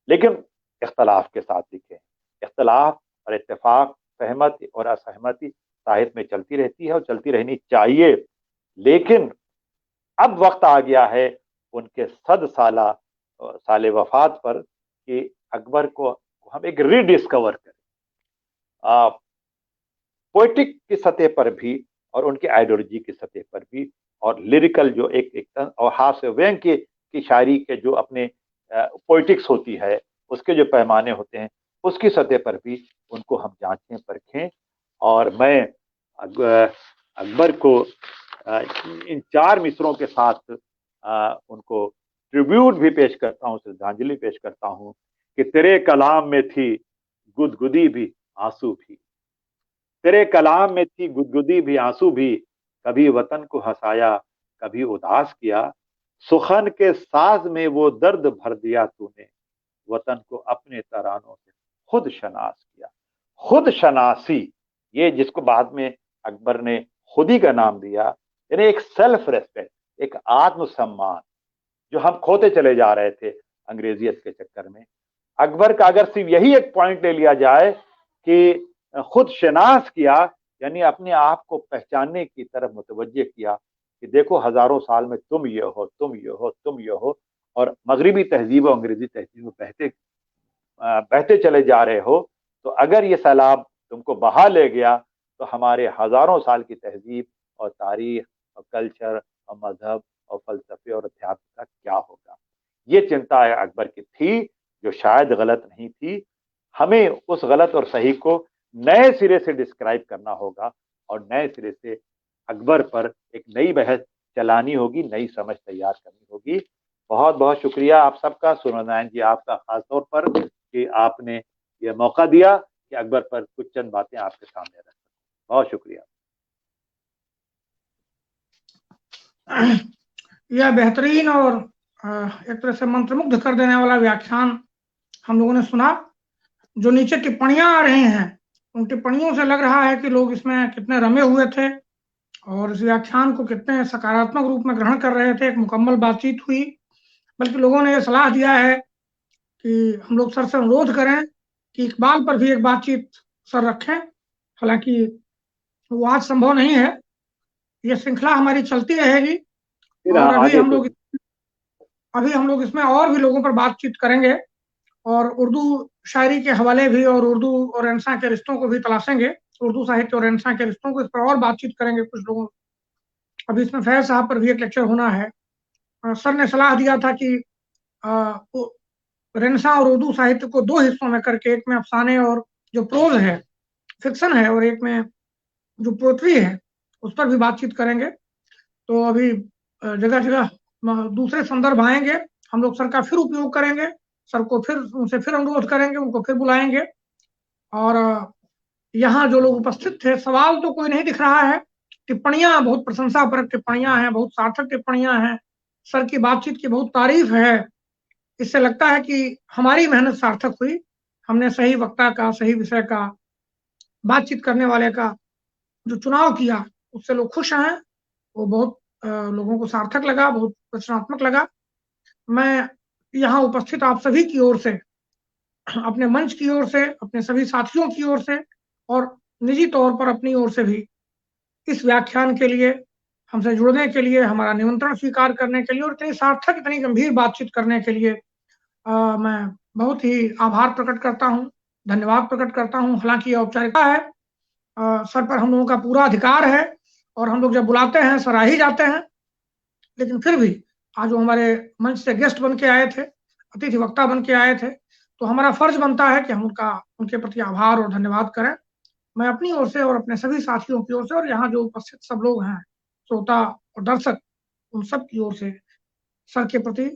لیکن اختلاف کے ساتھ لکھے ہیں. اختلاف اور اتفاق، سہمت اور اسہمتی ساحت میں چلتی رہتی ہے اور چلتی رہنی چاہیے. لیکن اب وقت آ گیا ہے ان کے 100 سال وفات پر کہ اکبر کو ہم ایک ری ڈسکور کریں، پوئٹک کی سطح پر بھی اور ان کی آئیڈیولوجی کی سطح پر بھی، اور لیریکل جو ایک اور ہاس وینگ کی شاعری کے جو اپنے پوئٹکس ہوتی ہے، اس کے جو پیمانے ہوتے ہیں، اس کی سطح پر بھی ان کو ہم جانچیں پرکھیں. اور میں اکبر کو ان 4 مصروں کے ساتھ ان کو ٹریبیوٹ بھی پیش کرتا ہوں، شردھانجلی پیش کرتا ہوں کہ تیرے کلام میں تھی گدگدی بھی آنسو بھی، تیرے کلام میں تھی گدگدی بھی آنسو بھی، کبھی وطن کو ہنسایا کبھی اداس کیا، سخن کے ساز میں وہ درد بھر دیا تو نے، وطن کو اپنے ترانوں سے خود شناس کیا. خود شناسی، یہ جس کو بعد میں اکبر نے خودی کا نام دیا، یعنی ایک سیلف ریسپیکٹ، ایک آتم سمان جو ہم کھوتے چلے جا رہے تھے انگریزیت کے چکر میں. اکبر کا اگر صرف یہی ایک پوائنٹ لے لیا جائے کہ خود شناس کیا، یعنی اپنے آپ کو پہچاننے کی طرف متوجہ کیا کہ دیکھو ہزاروں سال میں تم یہ ہو، تم یہ ہو، تم یہ ہو، اور مغربی تہذیب و انگریزی تہذیب میں بہتے چلے جا رہے ہو. تو اگر یہ سیلاب تم کو بہا لے گیا تو ہمارے ہزاروں سال کی تہذیب اور تاریخ اور کلچر اور مذہب اور فلسفے اور ادھیاتم کا کیا ہوگا. یہ چنتا ہے اکبر کی تھی جو شاید غلط نہیں تھی. ہمیں اس غلط اور صحیح کو نئے سرے سے ڈسکرائب کرنا ہوگا اور نئے سرے سے اکبر پر ایک نئی بحث چلانی ہوگی، نئی سمجھ تیار کرنی ہوگی. بہت بہت شکریہ آپ سب کا، سورنائن جی آپ کا خاص طور پر کہ آپ نے یہ موقع دیا کہ اکبر پر کچھ چند باتیں آپ کے سامنے رکھ سکوں. بہت شکریہ. یہ بہترین اور ایک طرح سے منترمگدھ کر دینے والا ویاخیان ہم لوگوں نے سنا. جو نیچے ٹپڑیاں آ رہی ہیں ان ٹپڑیوں سے لگ رہا ہے کہ لوگ اس میں کتنے رمے ہوئے تھے اور اس ویاخیان کو کتنے سکاراتمک روپ میں گرہن کر رہے تھے. ایک مکمل بات چیت ہوئی، بلکہ لوگوں نے یہ صلاح دیا ہے کہ ہم لوگ سر سے انوروھ کریں کہ اقبال پر بھی ایک بات چیت سر رکھیں. حالانکہ وہ آج سمبھو نہیں ہے، یہ سلسلہ ہماری چلتی رہے گی اور ابھی ہم لوگ اس میں اور بھی لوگوں پر بات چیت کریں گے. اور اردو شاعری کے حوالے بھی اور اردو اور رہنساں کے رشتوں کو بھی تلاشیں گے، اردو ساہتیہ اور رہنساں کے رشتوں کو، اس پر اور بات چیت کریں گے کچھ لوگوں. ابھی اس میں فیض صاحب پر بھی ایک لیکچر ہونا ہے. سر نے صلاح دیا تھا کہ رہنساں اور اردو ساہتیہ کو دو حصوں میں کر کے، ایک میں افسانے اور جو پروز ہے، فکشن ہے، اور ایک میں جو پوئٹری ہے اس پر بھی بات چیت کریں گے. تو ابھی جگہ جگہ دوسرے سندربھ آئیں گے، ہم لوگ سر کا پھر اپیوگ کریں گے، سر کو پھر ان سے پھر انوروھ کریں گے، ان کو پھر بلائیں گے. اور یہاں جو لوگ اپستھت تھے، سوال تو کوئی نہیں دکھ رہا ہے، ٹپڑیاں بہت پرشنسا پرک ٹپڑیاں ہیں، بہت سارتھک ٹپڑیاں ہیں، سر کی بات چیت کی بہت تعریف ہے. اس سے لگتا ہے کہ ہماری محنت سارتھک ہوئی، ہم نے صحیح وقتہ کا، صحیح وشے کا، بات چیت کرنے والے کا جو چناؤ کیا، اس سے لوگ خوش ہیں. وہ بہت لوگوں کو سارتھک لگا، بہت رچناتمک لگا. میں یہاں اپستھت آپ سبھی کی اور سے، اپنے منچ کی اور سے، اپنے سبھی ساتھیوں کی اور سے، اور نجی طور پر اپنی اور سے بھی اس ویاخیان کے لیے، ہم سے جڑنے کے لیے، ہمارا نمنترن سویکار کرنے کے لیے، اور اتنی سارتھک، اتنی گمبھیر بات چیت کرنے کے لیے میں بہت ہی آبھار پرکٹ کرتا ہوں، دھنیواد پرکٹ کرتا ہوں. حالانکہ یہ اوپچارکتا ہے، سر پر ہم لوگوں کا پورا ادھیکار ہے، اور ہم لوگ جب بلاتے ہیں سر آ ہی جاتے ہیں. لیکن پھر بھی آج وہ ہمارے منچ سے گیسٹ بن کے آئے تھے، اتیتھی وکتا بن کے آئے تھے، تو ہمارا فرض بنتا ہے کہ ہم ان کے پرتی آبھار اور دھنیواد کریں. میں اپنی اور سے اور اپنے سبھی ساتھیوں کی اور سے، اور یہاں جو اپستھت سب لوگ ہیں، श्रोता اور درشک، ان سب کی اور سے سر کے پرتی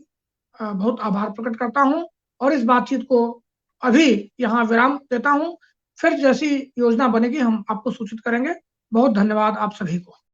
بہت آبھار پرکٹ کرتا ہوں. اور اس بات چیت کو ابھی یہاں ورام دیتا ہوں. پھر جیسی یوجنا بنے گی ہم آپ کو سوچت کریں گے. بہت دھنیواد آپ سبھی کو.